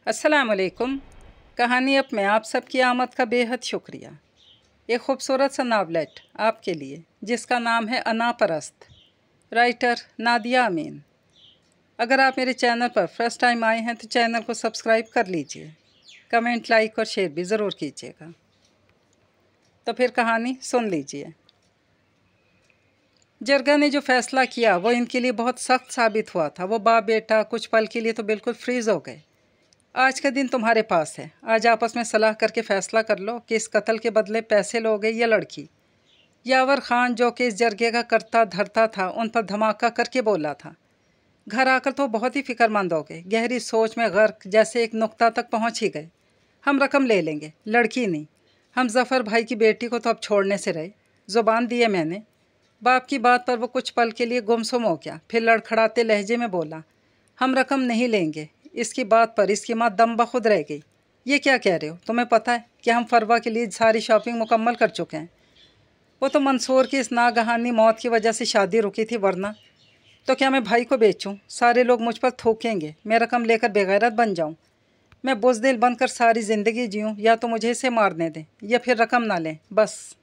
अस्सलामुअलैकुम। कहानी अब में आप सबकी आमद का बेहद शुक्रिया। एक खूबसूरत सा नावलेट आपके लिए जिसका नाम है अना परस्त, राइटर नादिया अमीन। अगर आप मेरे चैनल पर फर्स्ट टाइम आए हैं तो चैनल को सब्सक्राइब कर लीजिए, कमेंट, लाइक और शेयर भी ज़रूर कीजिएगा। तो फिर कहानी सुन लीजिए। जरगा ने जो फ़ैसला किया वो इनके लिए बहुत सख्त साबित हुआ था। वो बाप बेटा कुछ पल के लिए तो बिल्कुल फ्रीज़ हो गए। आज का दिन तुम्हारे पास है। आज आपस में सलाह करके फ़ैसला कर लो कि इस कत्ल के बदले पैसे लोगे या लड़की। यावर ख़ान जो कि इस जरगे का करता धरता था उन पर धमाका करके बोला था। घर आकर तो बहुत ही फ़िक्रमंद हो गए, गहरी सोच में गर्क, जैसे एक नुक्ता तक पहुंच ही गए। हम रकम ले लेंगे, लड़की नहीं। हम ज़फ़र भाई की बेटी को तो अब छोड़ने से रहे, ज़ुबान दी है मैंने। बाप की बात पर वो कुछ पल के लिए गुमसुम हो गया, फिर लड़खड़ाते लहजे में बोला, हम रकम नहीं लेंगे। इसकी बात पर इसकी माँ दम बखुद रह गई। ये क्या कह रहे हो? तुम्हें पता है कि हम फरवा के लिए सारी शॉपिंग मुकम्मल कर चुके हैं। वो तो मंसूर की इस नागहानी मौत की वजह से शादी रुकी थी, वरना तो क्या मैं भाई को बेचूं? सारे लोग मुझ पर थूकेंगे, मैं रकम लेकर बेगैरत बन जाऊं। मैं बुज़दिल बनकर सारी ज़िंदगी जीऊं, या तो मुझे इसे मारने दें या फिर रकम ना लें, बस।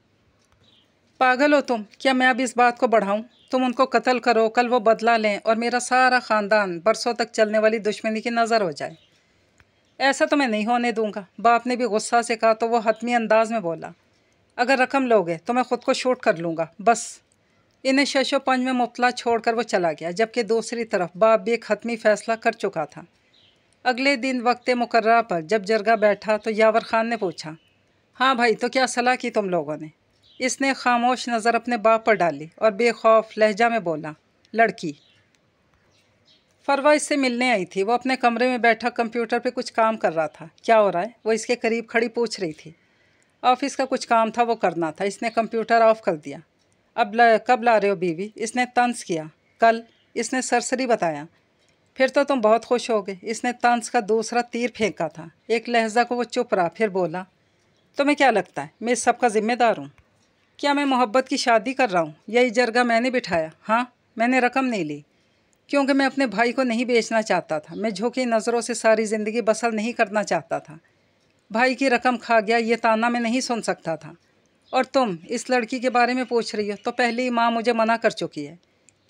पागल हो तुम? क्या मैं अब इस बात को बढ़ाऊं? तुम उनको कत्ल करो, कल वो बदला लें और मेरा सारा ख़ानदान बरसों तक चलने वाली दुश्मनी की नज़र हो जाए। ऐसा तो मैं नहीं होने दूंगा। बाप ने भी गुस्सा से कहा तो वो हतमी अंदाज में बोला, अगर रकम लोगे तो मैं ख़ुद को शूट कर लूँगा, बस। इन्हें शशो पंज में मुबतला छोड़कर वो चला गया, जबकि दूसरी तरफ बाप भी एक हतमी फ़ैसला कर चुका था। अगले दिन वक्त मुकर्रर पर जब जरगा बैठा तो यावर ख़ान ने पूछा, हाँ भाई, तो क्या सलाह की तुम लोगों ने? इसने खामोश नज़र अपने बाप पर डाली और बेखौफ लहजा में बोला, लड़की। फरवा इससे मिलने आई थी। वो अपने कमरे में बैठा कंप्यूटर पे कुछ काम कर रहा था। क्या हो रहा है? वो इसके करीब खड़ी पूछ रही थी। ऑफिस का कुछ काम था, वो करना था। इसने कंप्यूटर ऑफ कर दिया। कब ला रहे हो बीवी? इसने तंज किया। कल, इसने सरसरी बताया। फिर तो तुम बहुत खुश हो गए। इसने तंज का दूसरा तीर फेंका था। एक लहजा को वो चुप रहा, फिर बोला, तुम्हें क्या लगता है मैं इस सब का जिम्मेदार हूँ? क्या मैं मोहब्बत की शादी कर रहा हूँ? यही जरगा मैंने बिठाया। हाँ, मैंने रकम नहीं ली क्योंकि मैं अपने भाई को नहीं बेचना चाहता था। मैं झुकी नज़रों से सारी ज़िंदगी बसर नहीं करना चाहता था। भाई की रकम खा गया, ये ताना मैं नहीं सुन सकता था। और तुम इस लड़की के बारे में पूछ रही हो तो पहली माँ मुझे मना कर चुकी है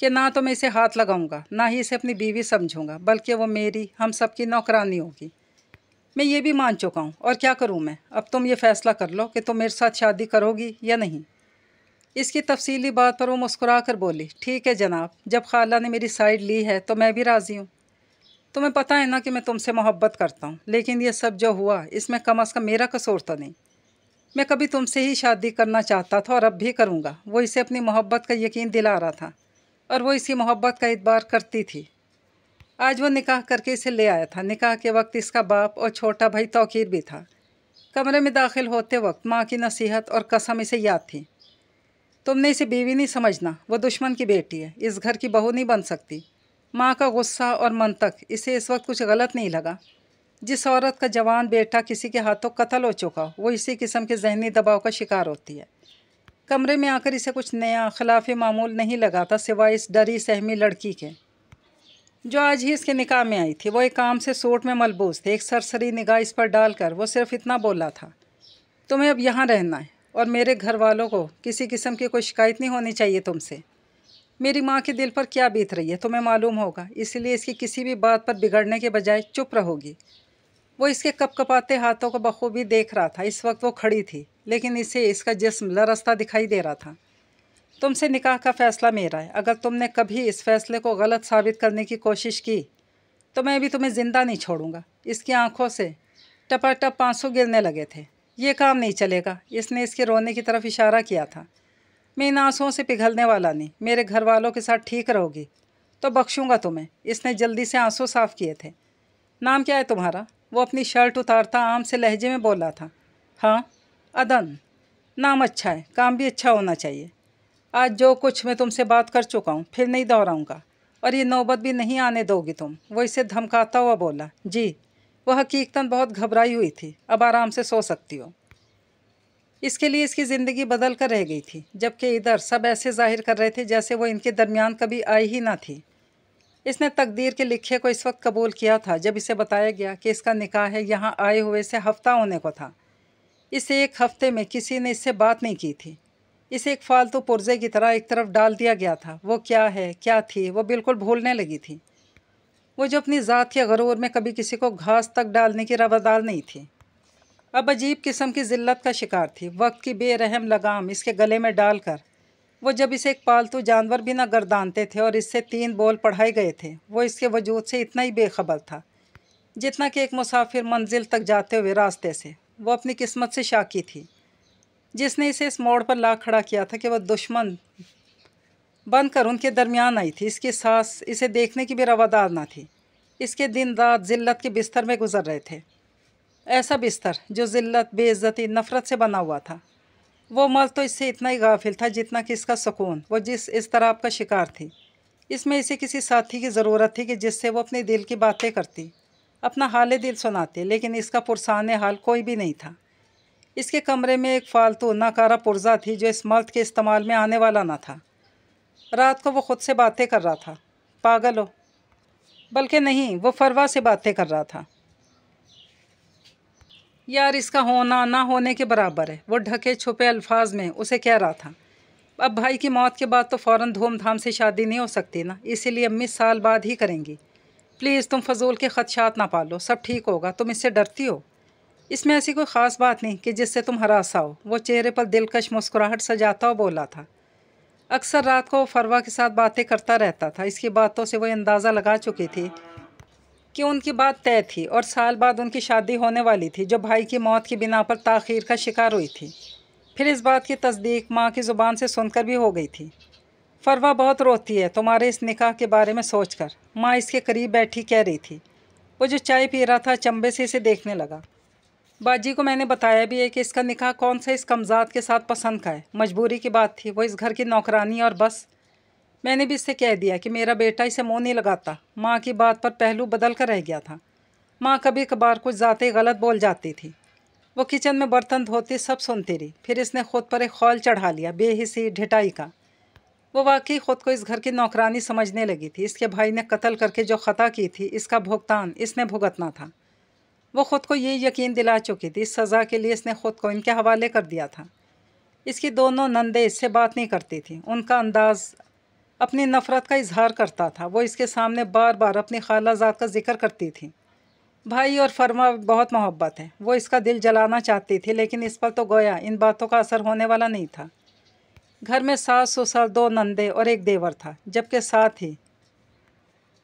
कि ना तो मैं इसे हाथ लगाऊंगा, ना ही इसे अपनी बीवी समझूंगा, बल्कि वो मेरी, हम सब की नौकरानी होगी। मैं ये भी मान चुका हूँ, और क्या करूँ मैं? अब तुम ये फ़ैसला कर लो कि तुम मेरे साथ शादी करोगी या नहीं। इसकी तफसीली बात पर वो मुस्कुरा कर बोली, ठीक है जनाब, जब खाला ने मेरी साइड ली है तो मैं भी राज़ी हूँ। तुम्हें पता है ना कि मैं तुमसे मोहब्बत करता हूँ, लेकिन ये सब जो हुआ इसमें कम अज़ कम मेरा कसूर तो नहीं। मैं कभी तुमसे ही शादी करना चाहता था और अब भी करूँगा। वो इसे अपनी मोहब्बत का यकीन दिला रहा था और वो इसकी मोहब्बत का इतबार करती थी। आज वो निकाह करके इसे ले आया था। निकाह के वक्त इसका बाप और छोटा भाई तौकीर भी था। कमरे में दाखिल होते वक्त माँ की नसीहत और कसम इसे याद थी, तुमने इसे बीवी नहीं समझना, वो दुश्मन की बेटी है, इस घर की बहू नहीं बन सकती। माँ का गुस्सा और मंतक इसे इस वक्त कुछ गलत नहीं लगा। जिस औरत का जवान बेटा किसी के हाथों कत्ल हो चुका हो, वो इसी किस्म के जहनी दबाव का शिकार होती है। कमरे में आकर इसे कुछ नया खिलाफ मामूल नहीं लगा था, सिवाय इस डरी सहमी लड़की के जो आज ही इसके निकाह में आई थी। वो एक काम से सूट में मलबूस थे। एक सरसरी निगाह इस पर डालकर वो सिर्फ इतना बोला था, तुम्हें अब यहाँ रहना है और मेरे घर वालों को किसी किस्म की कोई शिकायत नहीं होनी चाहिए तुमसे। मेरी माँ के दिल पर क्या बीत रही है तुम्हें मालूम होगा, इसलिए इसकी किसी भी बात पर बिगड़ने के बजाय चुप रहोगी। वो इसके कपकपाते हाथों को बखूबी देख रहा था। इस वक्त वो खड़ी थी, लेकिन इसे इसका जिस्म लरसता दिखाई दे रहा था। तुमसे निकाह का फ़ैसला मेरा है। अगर तुमने कभी इस फैसले को गलत साबित करने की कोशिश की तो मैं भी तुम्हें ज़िंदा नहीं छोड़ूंगा। इसकी आंखों से टपाटप आंसू गिरने लगे थे। ये काम नहीं चलेगा। इसने इसके रोने की तरफ इशारा किया था। मैं इन आंसुओं से पिघलने वाला नहीं। मेरे घर वालों के साथ ठीक रहोगी तो बख्शूंगा तुम्हें। इसने जल्दी से आंसू साफ़ किए थे। नाम क्या है तुम्हारा? वो अपनी शर्ट उतारता आम से लहजे में बोला था। हाँ, अदन। नाम अच्छा है, काम भी अच्छा होना चाहिए। आज जो कुछ मैं तुमसे बात कर चुका हूँ फिर नहीं दोहराऊँगा, और ये नौबत भी नहीं आने दोगी तुम। वो इसे धमकाता हुआ बोला। जी। वह हकीकतन बहुत घबराई हुई थी। अब आराम से सो सकती हो। इसके लिए इसकी ज़िंदगी बदल कर रह गई थी, जबकि इधर सब ऐसे जाहिर कर रहे थे जैसे वो इनके दरमियान कभी आई ही ना थी। اس نے تقدیر کے لکھے کو اس وقت قبول کیا تھا جب اسے بتایا گیا کہ اس کا نکاح ہے یہاں آئے ہوئے سے ہفتہ ہونے کو تھا۔ اس ایک ہفتے میں کسی نے اس سے بات نہیں کی تھی۔ اسے ایک فالتو پرزے کی طرح ایک طرف ڈال دیا گیا تھا۔ وہ کیا ہے کیا تھی وہ بالکل بھولنے لگی تھی۔ وہ جو اپنی ذات کے غرور میں کبھی کسی کو گھاس تک ڈالنے کی روادار نہیں تھی، اب عجیب قسم کی ذلت کا شکار تھی۔ وقت کی بے رحم لگام اس کے گلے میں ڈال کر وہ جب اسے ایک پالتو جانور بھی نہ گردانتے تھے اور اس سے 3 بول پڑھائے گئے تھے، وہ اس کے وجود سے اتنا ہی بے خبر تھا جتنا کہ ایک مسافر منزل تک جاتے ہوئے راستے سے۔ وہ اپنی قسمت سے شاکی تھی جس نے اسے اس موڑ پر لا کھڑا کیا تھا کہ وہ دشمن بن کر ان کے درمیان آئی تھی۔ اس کی سانس اسے دیکھنے کی بھی روادار نہ تھی۔ اس کے دن رات ذلت کے بستر میں گزر رہے تھے، ایسا بستر جو ذلت، بے عزتی، نفرت سے بنا ہوا تھا۔ وہ مرد تو اس سے اتنا ہی غافل تھا جتنا کہ اس کا سکون۔ وہ جس اضطراب کا شکار تھی، اس میں اسے کسی ساتھی کی ضرورت تھی کہ جس سے وہ اپنے دل کی باتیں کرتی، اپنا حال دل سناتی، لیکن اس کا پرسان حال کوئی بھی نہیں تھا۔ اس کے کمرے میں ایک فالتو ناکارہ پرزہ تھی جو اس مرد کے استعمال میں آنے والا نہ تھا۔ رات کو وہ خود سے باتیں کر رہا تھا۔ پاگل ہو؟ بلکہ نہیں، وہ فروا سے باتیں کر رہا تھا۔ یار اس کا ہونا نہ ہونے کے برابر ہے، وہ ڈھکے چھپے الفاظ میں اسے کہہ رہا تھا۔ اب بھائی کی موت کے بعد تو فوراً دھوم دھام سے شادی نہیں ہو سکتی نا، اسی لیے امی سال بعد ہی کریں گی۔ پلیز تم فضول کے خدشات نہ پالو، سب ٹھیک ہوگا۔ تم اس سے ڈرتی ہو؟ اس میں ایسی کوئی خاص بات نہیں کہ جس سے تم ہراسا ہو، وہ چہرے پر دلکش مسکراہٹ سجاتا ہوا بولا تھا۔ اکثر رات کو وہ فروا کے ساتھ باتیں کرتا رہتا تھا۔ اس کی باتوں سے وہ اندازہ لگا چکی تھی کہ ان کی بات طے تھی اور سال بعد ان کی شادی ہونے والی تھی، جو بھائی کی موت کی بنا پر تاخیر کا شکار ہوئی تھی۔ پھر اس بات کی تصدیق ماں کی زبان سے سن کر بھی ہو گئی تھی۔ فروا بہت روتی ہے تمہارے اس نکاح کے بارے میں سوچ کر، ماں اس کے قریب بیٹھی کہہ رہی تھی۔ وہ جو چائے پی رہا تھا چمبے سے اسے دیکھنے لگا۔ باجی کو میں نے بتایا بھی ہے کہ اس کا نکاح کون سے اس کمزاد کے ساتھ پسند کا ہے، مجبوری کی بات تھی، وہ اس گھر کی نوکرانی اور بس۔ میں نے بھی اس سے کہہ دیا کہ میرا بیٹا اسے منہ نہیں لگاتا۔ ماں کی بات پر پہلو بدل کر رہ گیا تھا۔ ماں کبھی کبھار کچھ ذاتی غلط بول جاتی تھی۔ وہ کچن میں برتن دھوتی سب سنتی رہی۔ پھر اس نے خود پر ایک خول چڑھا لیا، بے حسی ڈھٹائی کا۔ وہ واقعی خود کو اس گھر کی نوکرانی سمجھنے لگی تھی۔ اس کے بھائی نے قتل کر کے جو خطا کی تھی، اس کا بھگتان اس نے بھگتنا تھا۔ وہ خود کو یہ یقین دلا چکی تھی، اس سزا کے لیے اس نے خود کو ان کے حوالے کر دیا تھا۔ اس کی دونوں نندیں اس سے بات نہیں کرتی تھیں۔ ان کا انداز اپنی نفرت کا اظہار کرتا تھا۔ وہ اس کے سامنے بار بار اپنی خالہ زاد کا ذکر کرتی تھی۔ بھائی اور فرما بہت محبت ہے۔ وہ اس کا دل جلانا چاہتی تھی، لیکن اس پر تو گویا ان باتوں کا اثر ہونے والا نہیں تھا۔ گھر میں ساس سسر، 2 نندے اور ایک دیور تھا، جبکہ ساتھ ہی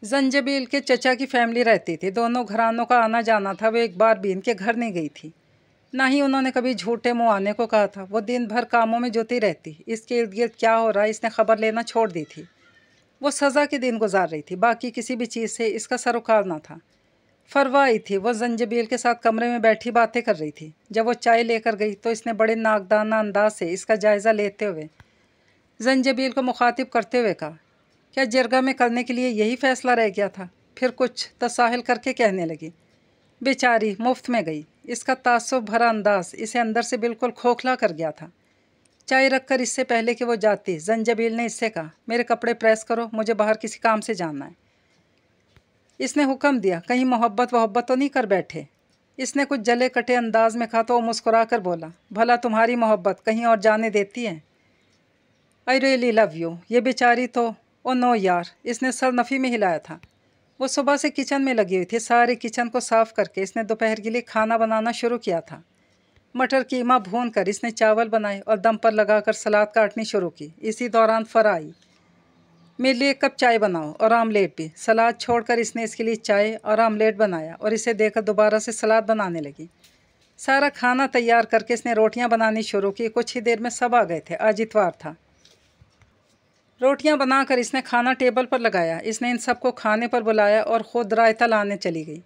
زنجبیل کے چچا کی فیملی رہتی تھی۔ دونوں گھرانوں کا آنا جانا تھا۔ وہ ایک بار بھی ان کے گھر نہیں گئی تھی، نہ ہی انہوں نے کبھی جھوٹے منہ آنے کو کہا تھا۔ وہ دن بھر کاموں میں جوتی رہتی، اس کے ارد گرد کیا ہو رہا ہے اس نے خبر لینا چھوڑ دی تھی۔ وہ سزا کے دن گزار رہی تھی، باقی کسی بھی چیز سے اس کا سروکار نہ تھا۔ فروا آئی تھی، وہ زنجبیل کے ساتھ کمرے میں بیٹھی باتیں کر رہی تھی۔ جب وہ چائے لے کر گئی تو اس نے بڑے ناقدانہ انداز سے اس کا جائزہ لیتے ہوئے زنجبیل کو مخاطب کرتے ہوئے کہا، کیا جرگہ میں کرنے کے لیے یہی فیصلہ رہ گیا تھا؟ پھر کچھ تساہل کر کے کہنے لگی، بیچاری مفت میں گئی۔ اس کا تعصب بھرا انداز اسے اندر سے بالکل کھوکھلا کر گیا تھا۔ چائے رکھ کر اس سے پہلے کہ وہ جاتی، زنجبیل نے اس سے کہا، میرے کپڑے پریس کرو، مجھے باہر کسی کام سے جانا ہے۔ اس نے حکم دیا، کہیں محبت تو نہیں کر بیٹھے؟ اس نے کچھ جلے کٹے انداز میں کہا تو وہ مسکرا کر بولا، بھلا تمہاری محبت کہیں اور جانے دیتی ہے؟ I really love you۔ یہ بیچاری تو نو یار، اس نے سر نفی میں ہلایا تھا۔ وہ صبح سے کچن میں لگی ہوئی تھی۔ سارے کچن کو صاف کر کے اس نے دوپہر کے لیے کھانا بنانا شروع کیا تھا۔ مٹر قیمہ بھون کر اس نے چاول بنائے اور دم پر لگا کر سلاد کاٹنی شروع کی۔ اسی دوران فرا آئی، میرے لیے 1 کپ چائے بناؤ اور آملیٹ بھی۔ سلاد چھوڑ کر اس نے اس کے لیے چائے اور آملیٹ بنایا اور اسے دے کر دوبارہ سے سلاد بنانے لگی۔ سارا کھانا تیار کر کے اس نے روٹیاں بنانی شروع کی۔ کچھ ہی دیر میں سب آ گئے تھے، آج اتوار تھا۔ روٹیاں بنا کر اس نے کھانا ٹیبل پر لگایا۔ اس نے ان سب کو کھانے پر بلایا اور خود رائتا لانے چلی گئی،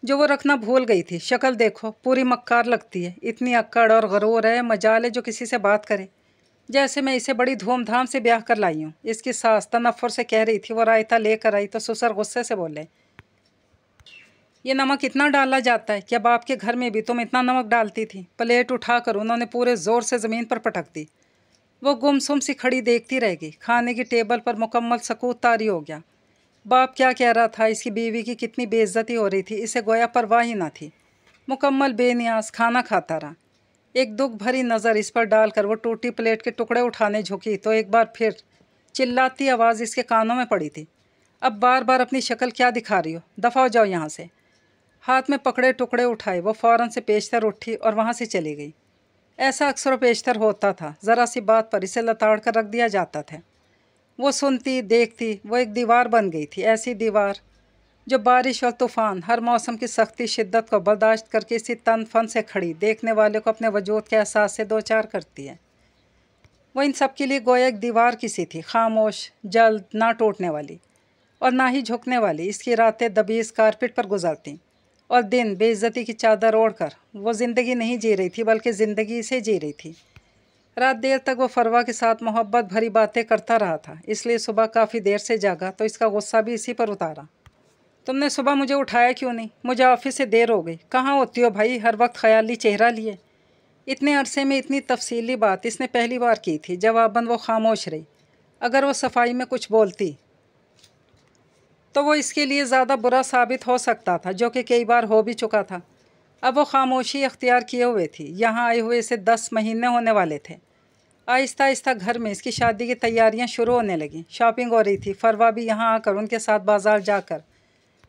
جو وہ رکھنا بھول گئی تھی۔ شکل دیکھو، پوری مکار لگتی ہے، اتنی اکڑ اور غرور ہے، مجال ہے جو کسی سے بات کرے، جیسے میں اسے بڑی دھوم دھام سے بیاہ کر لائی ہوں۔ اس کی ساس تنفر سے کہہ رہی تھی۔ وہ رائتا لے کر آئی تو سسر غصے سے بولے، یہ نمک اتنا ڈالا جاتا ہے؟ کیا باپ کے گھر میں بھی تم اتنا نمک ڈالتی تھی؟ پلیٹ اٹھا کر انہوں نے پورے زور سے زمین پر پٹک دی۔ वो गुमसुम सी खड़ी देखती रह गई। खाने की टेबल पर मुकम्मल सकूत तारी हो गया। बाप क्या कह रहा था, इसकी बीवी की कितनी बेइज्जती हो रही थी, इसे गोया परवाह ही ना थी। मुकम्मल बेनियाज खाना खाता रहा। एक दुख भरी नज़र इस पर डालकर वो टूटी प्लेट के टुकड़े उठाने झुकी तो एक बार फिर चिल्लाती आवाज़ इसके कानों में पड़ी थी। अब बार बार अपनी शक्ल क्या दिखा रही हो, दफ़ा हो जाओ यहाँ से। हाथ में पकड़े टुकड़े उठाए वो फ़ौरन से पेशतर उठी और वहाँ से चली गई। ऐसा अक्सर व पेशतर होता था, ज़रा सी बात पर इसे लताड़ कर रख दिया जाता था। वो सुनती देखती, वो एक दीवार बन गई थी, ऐसी दीवार जो बारिश और तूफ़ान, हर मौसम की सख्ती शिद्दत को बर्दाश्त करके इसी तन फन से खड़ी देखने वाले को अपने वजूद के एहसास से दो चार करती है। वो इन सब के लिए गोया एक दीवार की सी थी, खामोश, जल्द, ना टूटने वाली और ना ही झुकने वाली। इसकी रातें दबीज़ कारपेट पर गुजरती और दिन बेइज्जती की चादर ओढ़कर वो ज़िंदगी नहीं जी रही थी बल्कि ज़िंदगी से जी रही थी। रात देर तक वो फरवा के साथ मोहब्बत भरी बातें करता रहा था, इसलिए सुबह काफ़ी देर से जागा तो इसका गुस्सा भी इसी पर उतारा। तुमने सुबह मुझे उठाया क्यों नहीं? मुझे ऑफिस से देर हो गई। कहाँ होती हो भाई, हर वक्त ख्याली चेहरा लिए। इतने अरसे में इतनी तफसीली बात इसने पहली बार की थी। जवाबन वो खामोश रही। अगर वो सफाई में कुछ बोलती तो वो इसके लिए ज़्यादा बुरा साबित हो सकता था, जो कि कई बार हो भी चुका था। अब वो खामोशी अख्तियार किए हुए थी। यहाँ आए हुए इसे 10 महीने होने वाले थे। आहिस्ता आहिस्ता घर में इसकी शादी की तैयारियां शुरू होने लगीं। शॉपिंग हो रही थी। फरवा भी यहाँ आकर उनके साथ बाजार जाकर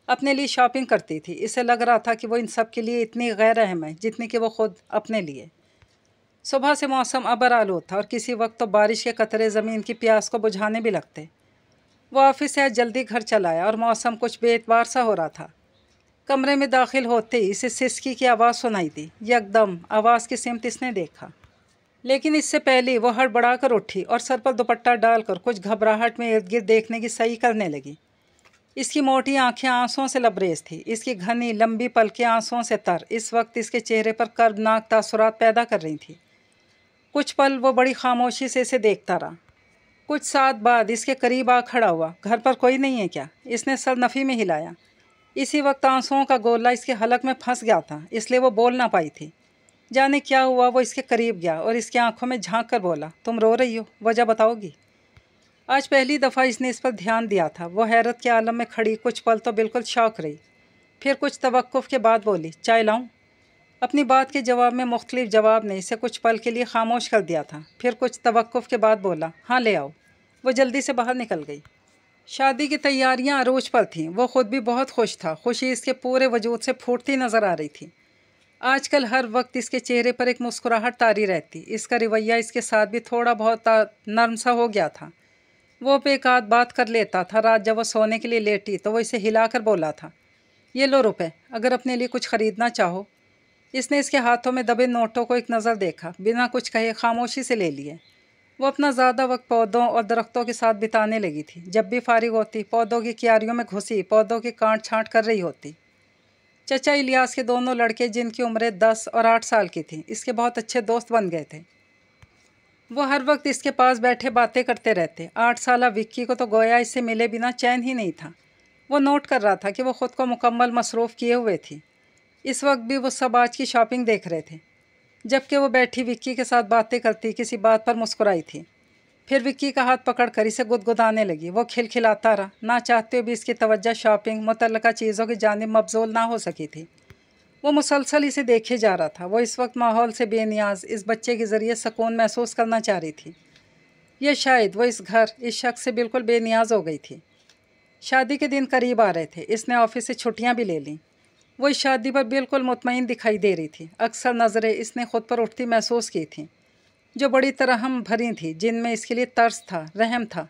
अपने लिए शॉपिंग करती थी। इसे लग रहा था कि वो इन सब के लिए इतनी गैर अहम है जितनी कि वो खुद अपने लिए। सुबह से मौसम अबर आलूद था और किसी वक्त तो बारिश के कतरे ज़मीन की प्यास को बुझाने भी लगते। वो ऑफिस से जल्दी घर चला आया और मौसम कुछ बेएतबार सा हो रहा था। कमरे में दाखिल होते ही इसे सिसकी की आवाज़ सुनाई दी। यकदम आवाज़ की सिमत इसने देखा, लेकिन इससे पहले वो हड़बड़ा कर उठी और सर पर दुपट्टा डालकर कुछ घबराहट में इर्द गिर्द देखने की सही करने लगी। इसकी मोटी आंखें आंसुओं से लबरेज थी। इसकी घनी लंबी पलकें आंसुओं से तर इस वक्त इसके चेहरे पर कर्बनाक तासुरात पैदा कर रही थी। कुछ पल वो बड़ी खामोशी से इसे देखता रहा। कुछ साथ बाद इसके करीब आ खड़ा हुआ। घर पर कोई नहीं है क्या? इसने सर नफ़ी में हिलाया। इसी वक्त आंसुओं का गोला इसके हलक में फंस गया था, इसलिए वो बोल ना पाई थी। जाने क्या हुआ, वो इसके करीब गया और इसकी आंखों में झांक कर बोला, तुम रो रही हो, वजह बताओगी? आज पहली दफ़ा इसने इस पर ध्यान दिया था। वो हैरत के आलम में खड़ी कुछ पल तो बिल्कुल शौक रही, फिर कुछ तवक्कुफ़ के बाद बोली, चाय लाऊं? अपनी बात के जवाब में मुख्तलिफ जवाब ने इसे कुछ पल के लिए खामोश कर दिया था। फिर कुछ तवक्कुफ़ के बाद बोला, हाँ ले आओ। वो जल्दी से बाहर निकल गई। शादी की तैयारियां अरूज पर थीं। वो ख़ुद भी बहुत खुश था। खुशी इसके पूरे वजूद से फूटती नज़र आ रही थी। आजकल हर वक्त इसके चेहरे पर एक मुस्कुराहट तारी रहती। इसका रवैया इसके साथ भी थोड़ा बहुत नरम सा हो गया था। वो पे एक आध बात कर लेता था। रात जब वो सोने के लिए लेटी तो वो इसे हिलाकर बोला था, ये लो रुपए, अगर अपने लिए कुछ ख़रीदना चाहो। इसने इसके हाथों में दबे नोटों को एक नज़र देखा, बिना कुछ कहे खामोशी से ले लिए। वो अपना ज़्यादा वक्त पौधों और दरख्तों के साथ बिताने लगी थी। जब भी फारिग होती पौधों की क्यारियों में घुसी पौधों की काट छाँट कर रही होती। चचा इलियास के दोनों लड़के, जिनकी उम्रें 10 और 8 साल की थी, इसके बहुत अच्छे दोस्त बन गए थे। वो हर वक्त इसके पास बैठे बातें करते रहते। 8 साला विक्की को तो गोया इससे मिले बिना चैन ही नहीं था। वो नोट कर रहा था कि वो ख़ुद को मुकम्मल मसरूफ़ किए हुए थी। इस वक्त भी वो सब आज की शॉपिंग देख रहे थे, जबकि वो बैठी विक्की के साथ बातें करती किसी बात पर मुस्कुराई थी। फिर विक्की का हाथ पकड़कर इसे गुदगुदाने लगी। वो खिलखिलाता रहा। ना चाहते हुए भी इसकी तवज्जो शॉपिंग मुतल्लका चीज़ों की जानिब मबजूल ना हो सकी थी। वो मुसलसल इसे देखे जा रहा था। वो इस वक्त माहौल से बेनियाज इस बच्चे के ज़रिए सुकून महसूस करना चाह रही थी। यह शायद वो इस घर, इस शख्स से बिल्कुल बेनियाज हो गई थी। शादी के दिन करीब आ रहे थे। इसने ऑफिस से छुट्टियां भी ले लीं। वो इस शादी पर बिल्कुल मुतमईन दिखाई दे रही थी। अक्सर नज़रें इसने खुद पर उठती महसूस की थीं, जो बड़ी तरहम भरी थी, जिनमें इसके लिए तरस था, रहम था,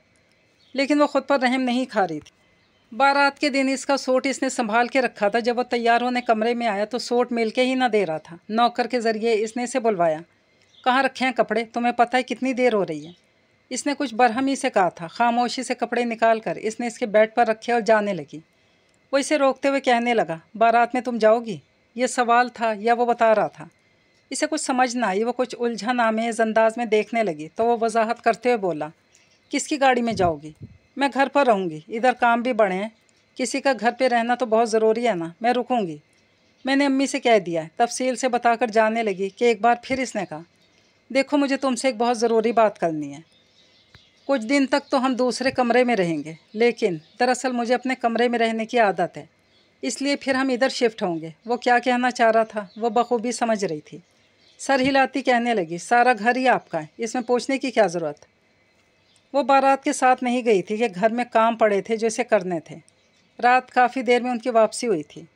लेकिन वो ख़ुद पर रहम नहीं खा रही थी। बारात के दिन इसका सूट इसने संभाल के रखा था। जब वो तैयार होने कमरे में आया तो सूट मिल के ही ना दे रहा था। नौकर के ज़रिए इसने इसे बुलवाया। कहाँ रखे हैं कपड़े? तुम्हें पता है कितनी देर हो रही है? इसने कुछ बरहमी से कहा था। खामोशी से कपड़े निकाल कर इसने इसके बेड पर रखे और जाने लगी। वो इसे रोकते हुए कहने लगा, बारात में तुम जाओगी? ये सवाल था या वो बता रहा था? इसे कुछ समझ ना आई। वो कुछ उलझन आमेज़ अंदाज में देखने लगी तो वो वजाहत करते हुए बोला, किसकी गाड़ी में जाओगी? मैं घर पर रहूँगी, इधर काम भी बढ़े हैं। किसी का घर पे रहना तो बहुत ज़रूरी है ना। मैं रुकूँगी, मैंने अम्मी से कह दिया है। तफसील से बताकर जाने लगी कि एक बार फिर इसने कहा, देखो, मुझे तुमसे एक बहुत ज़रूरी बात करनी है। कुछ दिन तक तो हम दूसरे कमरे में रहेंगे, लेकिन दरअसल मुझे अपने कमरे में रहने की आदत है, इसलिए फिर हम इधर शिफ्ट होंगे। वो क्या कहना चाह रहा था वो बखूबी समझ रही थी। सर हिलाती कहने लगी, सारा घर ही आपका है, इसमें पूछने की क्या ज़रूरत। वो बारात के साथ नहीं गई थी कि घर में काम पड़े थे जो इसे करने थे। रात काफ़ी देर में उनकी वापसी हुई थी।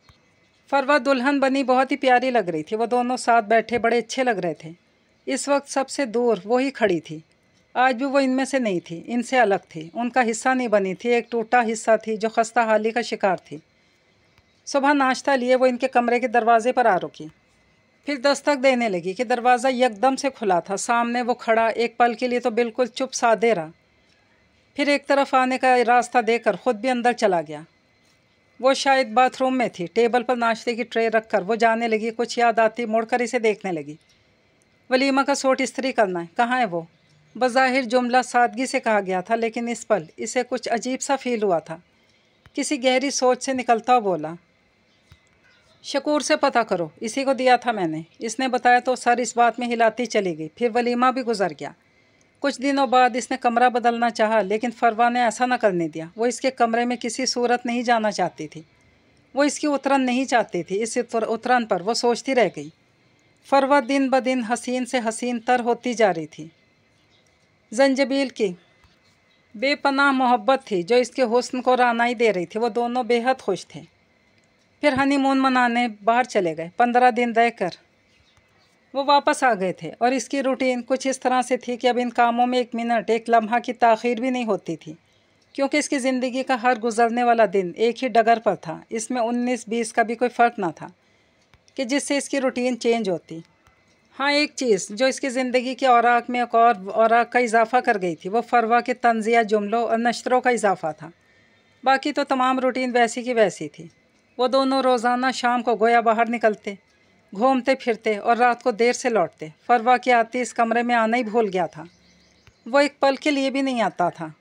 फरवा दुल्हन बनी बहुत ही प्यारी लग रही थी। वो दोनों साथ बैठे बड़े अच्छे लग रहे थे। इस वक्त सबसे दूर वो ही खड़ी थी। आज भी वो इनमें से नहीं थी, इनसे अलग थी, उनका हिस्सा नहीं बनी थी, एक टूटा हिस्सा थी जो खस्ता हाली का शिकार थी। सुबह नाश्ता लिए वो इनके कमरे के दरवाजे पर आ रुकी, फिर दस्तक देने लगी कि दरवाज़ा यकदम से खुला था। सामने वो खड़ा एक पल के लिए तो बिल्कुल चुप साधे रहा, फिर एक तरफ आने का रास्ता देकर खुद भी अंदर चला गया। वो शायद बाथरूम में थी। टेबल पर नाश्ते की ट्रे रखकर वो जाने लगी। कुछ याद आती मुड़कर इसे देखने लगी। वलीमा का सूट इस्त्री करना है, कहाँ है वो? बज़ाहिर जुमला सादगी से कहा गया था, लेकिन इस पल इसे कुछ अजीब सा फील हुआ था। किसी गहरी सोच से निकलता हुआ बोला, शकूर से पता करो, इसी को दिया था मैंने। इसने बताया तो सर इस बात में हिलाती चली गई। फिर वलीमा भी गुजर गया। कुछ दिनों बाद इसने कमरा बदलना चाहा, लेकिन फरवा ने ऐसा न करने दिया। वो इसके कमरे में किसी सूरत नहीं जाना चाहती थी। वो इसकी उतरन नहीं चाहती थी। इस उतरन पर वो सोचती रह गई। फरवा दिन ब दिन हसीन से हसीन तर होती जा रही थी। जंजबील की बेपनाह मोहब्बत थी जो इसके हुस्न को रानाई दे रही थी। वो दोनों बेहद खुश थे। फिर हनीमून मनाने बाहर चले गए। 15 दिन रहकर वो वापस आ गए थे और इसकी रूटीन कुछ इस तरह से थी कि अब इन कामों में एक मिनट एक लम्हा की ताख़ीर भी नहीं होती थी, क्योंकि इसकी ज़िंदगी का हर गुजरने वाला दिन एक ही डगर पर था। इसमें 19-20 का भी कोई फ़र्क ना था कि जिससे इसकी रूटीन चेंज होती। हाँ, एक चीज़ जो इसकी ज़िंदगी के औराक में एक और औराक का इजाफ़ा कर गई थी, वो फरवा के तंज़िया जुमलों और नशरों का इजाफ़ा था। बाकी तो तमाम रूटीन वैसी की वैसी थी। वो दोनों रोज़ाना शाम को गोया बाहर निकलते, घूमते फिरते और रात को देर से लौटते। फरवा के आते इस कमरे में आना ही भूल गया था। वो एक पल के लिए भी नहीं आता था।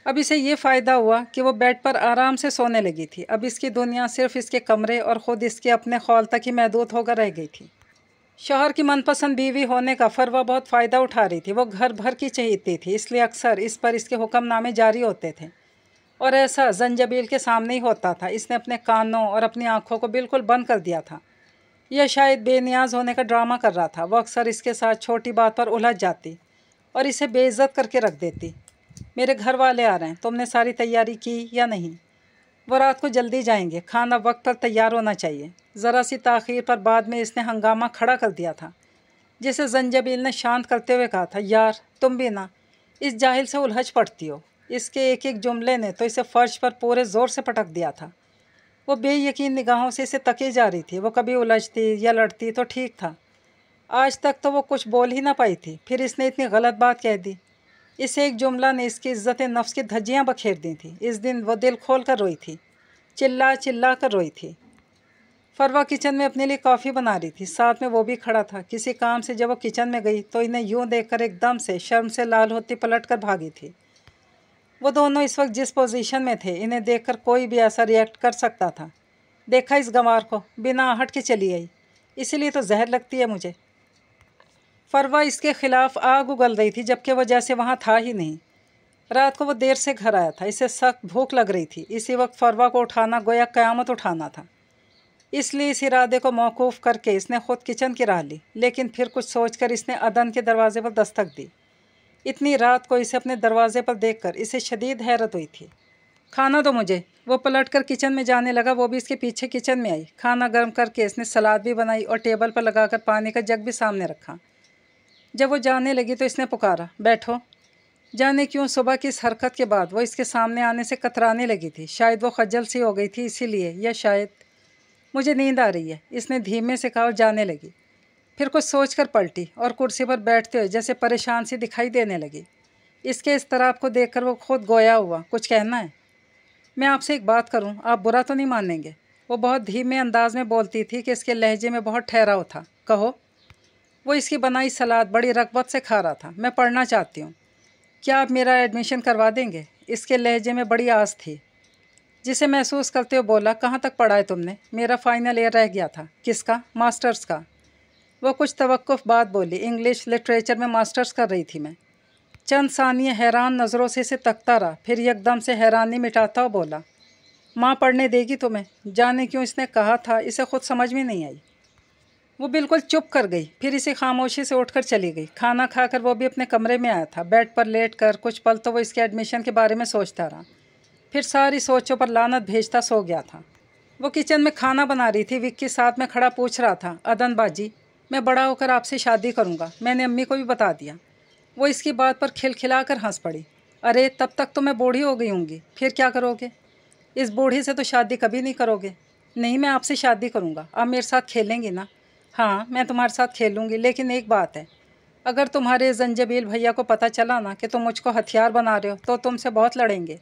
अब इसे ये फ़ायदा हुआ कि वो बेड पर आराम से सोने लगी थी। अब इसकी दुनिया सिर्फ इसके कमरे और ख़ुद इसके अपने खौल तक ही महदूद होकर रह गई थी। शौहर की मनपसंद बीवी होने का फरवा बहुत फ़ायदा उठा रही थी। वो घर भर की चहेती थी, इसलिए अक्सर इस पर इसके हुक्मनामे जारी होते थे, और ऐसा जंजबील के सामने ही होता था। इसने अपने कानों और अपनी आँखों को बिल्कुल बंद कर दिया था। यह शायद बेनियाज होने का ड्रामा कर रहा था। वो अक्सर इसके साथ छोटी बात पर उलझ जाती और इसे बेइज्जत करके रख देती। मेरे घर वाले आ रहे हैं, तुमने सारी तैयारी की या नहीं? वो रात को जल्दी जाएंगे, खाना वक्त पर तैयार होना चाहिए। ज़रा सी ताख़ीर पर बाद में इसने हंगामा खड़ा कर दिया था, जिसे जंजबील ने शांत करते हुए कहा था, यार तुम भी ना इस जाहिल से उलझ पड़ती हो। इसके एक एक जुमले ने तो इसे फ़र्श पर पूरे ज़ोर से पटक दिया था। वो बेयकीन निगाहों से इसे तकी जा रही थी। वो कभी उलझती या लड़ती तो ठीक था, आज तक तो वो कुछ बोल ही ना पाई थी। फिर इसने इतनी गलत बात कह दी। इस एक जुमला ने इसकी इज़्ज़त नफ्स की धज्जियाँ बखेर दी थी। इस दिन वो दिल खोल कर रोई थी, चिल्ला चिल्ला कर रोई थी। फरवा किचन में अपने लिए कॉफ़ी बना रही थी, साथ में वो भी खड़ा था। किसी काम से जब वो किचन में गई तो इन्हें यूँ देखकर एकदम से शर्म से लाल होती पलट कर भागी थी। वो दोनों इस वक्त जिस पोजीशन में थे, इन्हें देखकर कोई भी ऐसा रिएक्ट कर सकता था। देखा इस गंवार को, बिना आहट के चली आई, इसीलिए तो जहर लगती है मुझे। फरवा इसके ख़िलाफ़ आग उगल रही थी, जबकि वो जैसे वहाँ था ही नहीं। रात को वो देर से घर आया था, इसे सख्त भूख लग रही थी। इसी वक्त फरवा को उठाना गोया क़यामत उठाना था, इसलिए इस इरादे को मौकूफ़ करके इसने ख़ुद किचन की राह ली। लेकिन फिर कुछ सोचकर इसने अदन के दरवाज़े पर दस्तक दी। इतनी रात को इसे अपने दरवाजे पर देखकर इसे शदीद हैरत हुई थी। खाना दो मुझे। वो पलटकर किचन में जाने लगा। वो भी इसके पीछे किचन में आई। खाना गर्म करके इसने सलाद भी बनाई और टेबल पर लगाकर पानी का जग भी सामने रखा। जब वो जाने लगी तो इसने पुकारा, बैठो। जाने क्यों सुबह की इस हरकत के बाद वो इसके सामने आने से कतराने लगी थी। शायद वो खज्जल सी हो गई थी इसीलिए, या शायद मुझे नींद आ रही है, इसने धीमे से कहा और जाने लगी। फिर कुछ सोचकर पलटी और कुर्सी पर बैठते हुए जैसे परेशान सी दिखाई देने लगी। इसके इस तरह को देखकर वो खुद गोया हुआ, कुछ कहना है? मैं आपसे एक बात करूं, आप बुरा तो नहीं मानेंगे? वो बहुत धीमे अंदाज में बोलती थी कि इसके लहजे में बहुत ठहराव था। कहो। वो इसकी बनाई सलाद बड़ी रग़बत से खा रहा था। मैं पढ़ना चाहती हूँ, क्या आप मेरा एडमिशन करवा देंगे? इसके लहजे में बड़ी आस थी, जिसे महसूस करते हुए बोला, कहाँ तक पढ़ा है तुमने? मेरा फ़ाइनल ईयर रह गया था। किसका? मास्टर्स का। वो कुछ तवक्कुफ बाद बोली। इंग्लिश लिटरेचर में मास्टर्स कर रही थी मैं। चंद सानिये हैरान नज़रों से इसे तकता रहा, फिर एकदम से हैरानी मिटाता हुआ बोला, माँ पढ़ने देगी तुम्हें? जाने क्यों इसने कहा था, इसे खुद समझ में नहीं आई। वो बिल्कुल चुप कर गई, फिर इसे खामोशी से उठकर चली गई। खाना खाकर वो भी अपने कमरे में आया था। बेड पर लेट कर कुछ पल तो वो इसके एडमिशन के बारे में सोचता रहा, फिर सारी सोचों पर लानत भेजता सो गया था। वो किचन में खाना बना रही थी। विक्की साथ में खड़ा पूछ रहा था, अदन बाजी, मैं बड़ा होकर आपसे शादी करूँगा, मैंने अम्मी को भी बता दिया। वो इसकी बात पर खिलखिलाकर हंस पड़ी। अरे तब तक तो मैं बूढ़ी हो गई होंगी, फिर क्या करोगे? इस बूढ़ी से तो शादी कभी नहीं करोगे। नहीं, मैं आपसे शादी करूँगा। आप मेरे साथ खेलेंगी ना? हाँ, मैं तुम्हारे साथ खेलूँगी, लेकिन एक बात है, अगर तुम्हारे जंजबील भैया को पता चला ना कि तुम मुझको हथियार बना रहे हो तो तुमसे बहुत लड़ेंगे।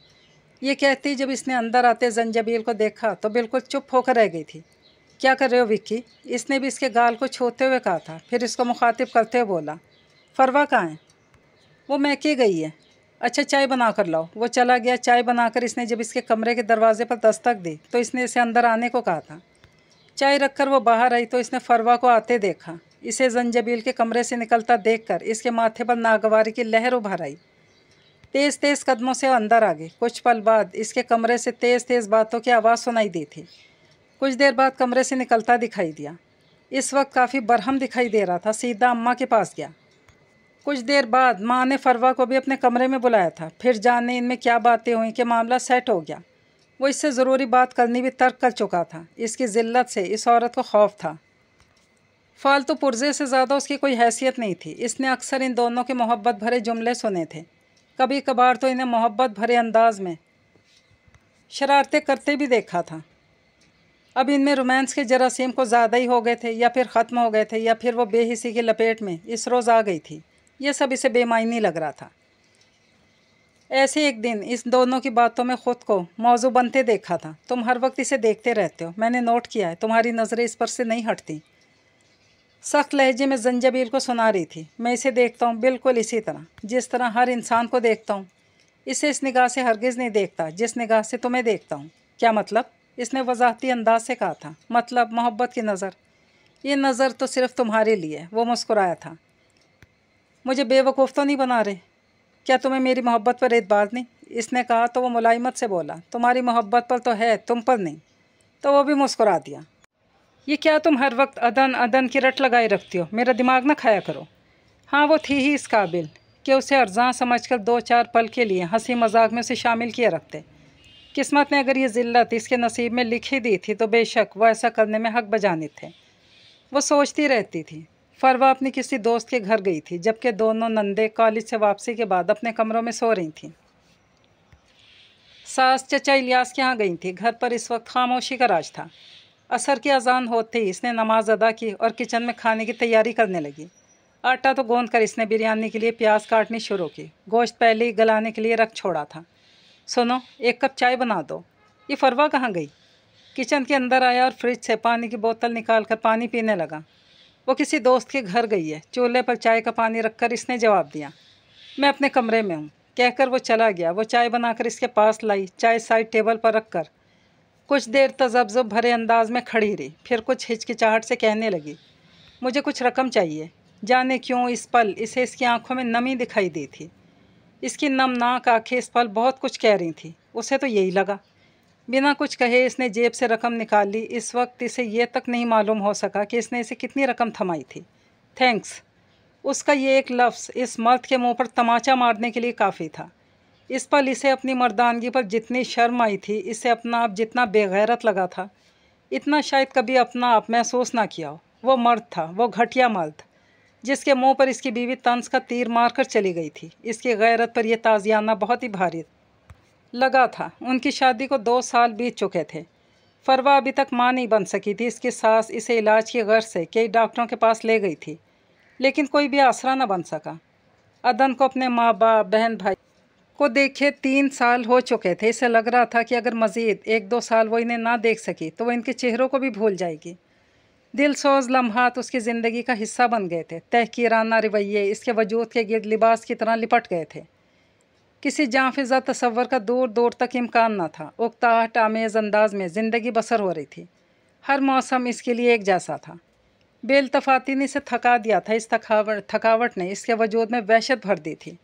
ये कहती जब इसने अंदर आते जंजबील को देखा तो बिल्कुल चुप होकर रह गई थी। क्या कर रहे हो विक्की? इसने भी इसके गाल को छूते हुए कहा था। फिर इसको मुखातिब करते हुए बोला, फरवा कहाँ है? वो मैके गई है। अच्छा चाय बना कर लाओ। वो चला गया। चाय बनाकर इसने जब इसके कमरे के दरवाजे पर दस्तक दी तो इसने इसे अंदर आने को कहा था। चाय रखकर वो बाहर आई तो इसने फरवा को आते देखा। इसे जंजबील के कमरे से निकलता देखकर इसके माथे पर नागवारी की लहर उभर आई। तेज़ तेज़ कदमों से अंदर आ गई। कुछ पल बाद इसके कमरे से तेज़ तेज़ बातों की आवाज़ सुनाई दी थी। कुछ देर बाद कमरे से निकलता दिखाई दिया। इस वक्त काफ़ी बरहम दिखाई दे रहा था। सीधा अम्मा के पास गया। कुछ देर बाद माँ ने फरवा को भी अपने कमरे में बुलाया था। फिर जाने इनमें क्या बातें हुई कि मामला सेट हो गया। वो इससे ज़रूरी बात करनी भी तर्क कर चुका था। इसकी ज़िल्लत से इस औरत को खौफ था। फालतू पुर्जे से ज़्यादा उसकी कोई हैसियत नहीं थी। इसने अक्सर इन दोनों के मोहब्बत भरे जुमले सुने थे। कभी कभार तो इन्हें मोहब्बत भरे अंदाज में शरारतें करते भी देखा था। अब इनमें रोमांस के जरासीम को ज़्यादा ही हो गए थे, या फिर ख़त्म हो गए थे, या फिर वो बेहिसी की लपेट में इस रोज़ आ गई थी। ये सब इसे बेमायनी लग रहा था। ऐसे एक दिन इस दोनों की बातों में ख़ुद को मौजू बनते देखा था। तुम हर वक्त इसे देखते रहते हो, मैंने नोट किया है। तुम्हारी नज़रें इस पर से नहीं हटती। सख्त लहजे में जंजबील को सुना रही थी। मैं इसे देखता हूँ बिल्कुल इसी तरह जिस तरह हर इंसान को देखता हूँ। इसे इस निगाह से हरगिज़ नहीं देखता जिस निगाह से तुम्हें देखता हूँ। क्या मतलब? इसने वजाहती अंदाज से कहा था। मतलब मोहब्बत की नज़र। ये नज़र तो सिर्फ तुम्हारे लिए। वो मुस्कुराया था। मुझे बेवकूफ़ तो नहीं बना रहे? क्या तुम्हें मेरी मोहब्बत पर एतबार नहीं? इसने कहा तो वो मुलायमत से बोला, तुम्हारी मोहब्बत पर तो है, तुम पर नहीं। तो वो भी मुस्कुरा दिया। ये क्या तुम हर वक्त अदन अदन की रट लगाए रखती हो? मेरा दिमाग ना खाया करो। हाँ, वो थी ही इस काबिल कि उसे अर्जा समझकर 2-4 पल के लिए हंसी मजाक में उसे शामिल किए रखते। किस्मत ने अगर ये ज़िल्लत इसके नसीब में लिखी दी थी तो बेशक वो ऐसा करने में हक बजानित थे। वो सोचती रहती थी। फरवा अपनी किसी दोस्त के घर गई थी जबकि दोनों नंदे कॉलेज से वापसी के बाद अपने कमरों में सो रही थीं। सास चचा इलियास के यहाँ गई थी। घर पर इस वक्त खामोशी का राज था। असर की अजान होते ही इसने नमाज अदा की और किचन में खाने की तैयारी करने लगी। आटा तो गूंद कर इसने बिरयानी के लिए प्याज काटनी शुरू की। गोश्त पहले ही गलाने के लिए रख छोड़ा था। सुनो, 1 कप चाय बना दो। ये फरवा कहाँ गई? किचन के अंदर आया और फ्रिज से पानी की बोतल निकाल कर पानी पीने लगा। वो किसी दोस्त के घर गई है। चूल्हे पर चाय का पानी रखकर इसने जवाब दिया, मैं अपने कमरे में हूँ। कहकर वो चला गया। वो चाय बनाकर इसके पास लाई। चाय साइड टेबल पर रख कर कुछ देर तजब्जुब भरे अंदाज में खड़ी रही। फिर कुछ हिचकिचाहट से कहने लगी, मुझे कुछ रकम चाहिए। जाने क्यों इस पल इसे इसकी आंखों में नमी दिखाई दी थी। इसकी नमनाक आंखें इस पल बहुत कुछ कह रही थी। उसे तो यही लगा। बिना कुछ कहे इसने जेब से रकम निकाल ली। इस वक्त इसे ये तक नहीं मालूम हो सका कि इसने इसे कितनी रकम थमाई थी। थैंक्स। उसका ये एक लफ्ज़ इस मर्द के मुंह पर तमाचा मारने के लिए काफ़ी था। इस पल इसे अपनी मर्दानगी पर जितनी शर्म आई थी, इसे अपना आप जितना बेगैरत लगा था, इतना शायद कभी अपना आप महसूस ना किया हो। वो मर्द था, वो घटिया मर्द जिसके मुंह पर इसकी बीवी तंज का तीर मारकर चली गई थी। इसकी गैरत पर यह ताज़ियाना बहुत ही भारी लगा था। उनकी शादी को 2 साल बीत चुके थे। फरवा अभी तक माँ नहीं बन सकी थी। इसकी सास इसे इलाज की गर्ज से कई डॉक्टरों के पास ले गई थी, लेकिन कोई भी आसरा न बन सका। अदन को अपने माँ बाप बहन भाई को देखे 3 साल हो चुके थे। इसे लग रहा था कि अगर मज़ीद 1-2 साल वो इन्हें ना देख सकी तो वो इनके चेहरों को भी भूल जाएगी। दिलसोज लम्हात उसकी ज़िंदगी का हिस्सा बन गए थे। तहकीराना रवैये इसके वजूद के गिर्द लिबास की तरह लिपट गए थे। किसी जाफिज़ा तसव्वुर का दूर दूर तक इम्कान न था। उकताहट आमेज़ अंदाज में ज़िंदगी बसर हो रही थी। हर मौसम इसके लिए एक जैसा था। बेइल्तफाती ने इसे थका दिया था। इस थकावट ने इसके वजूद में वहशत भर दी थी।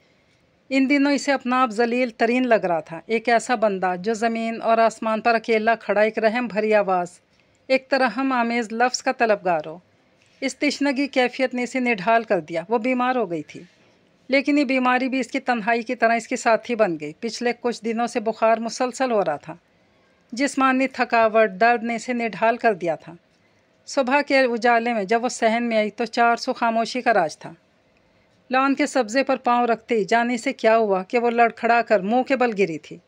इन दिनों इसे अपना आप जलील तरीन लग रहा था। एक ऐसा बंदा जो ज़मीन और आसमान पर अकेला खड़ा एक रहम भरी आवाज़, एक तरहम आमेज़ लफ्ज़ का तलबगार हो। इस तिश्नगी कैफियत ने इसे निढाल कर दिया। वो बीमार हो गई थी, लेकिन ये बीमारी भी इसकी तन्हाई की तरह इसकी साथी बन गई। पिछले कुछ दिनों से बुखार मुसलसल हो रहा था। जिस्मानी थकावट, दर्द ने इसे निढाल कर दिया था। सुबह के उजाले में जब वो सहन में आई तो 400 खामोशी का राज था। लॉन के सब्ज़े पर पाँव रखते ही जाने से क्या हुआ कि वो लड़खड़ा कर मुँह के बल गिरी थी।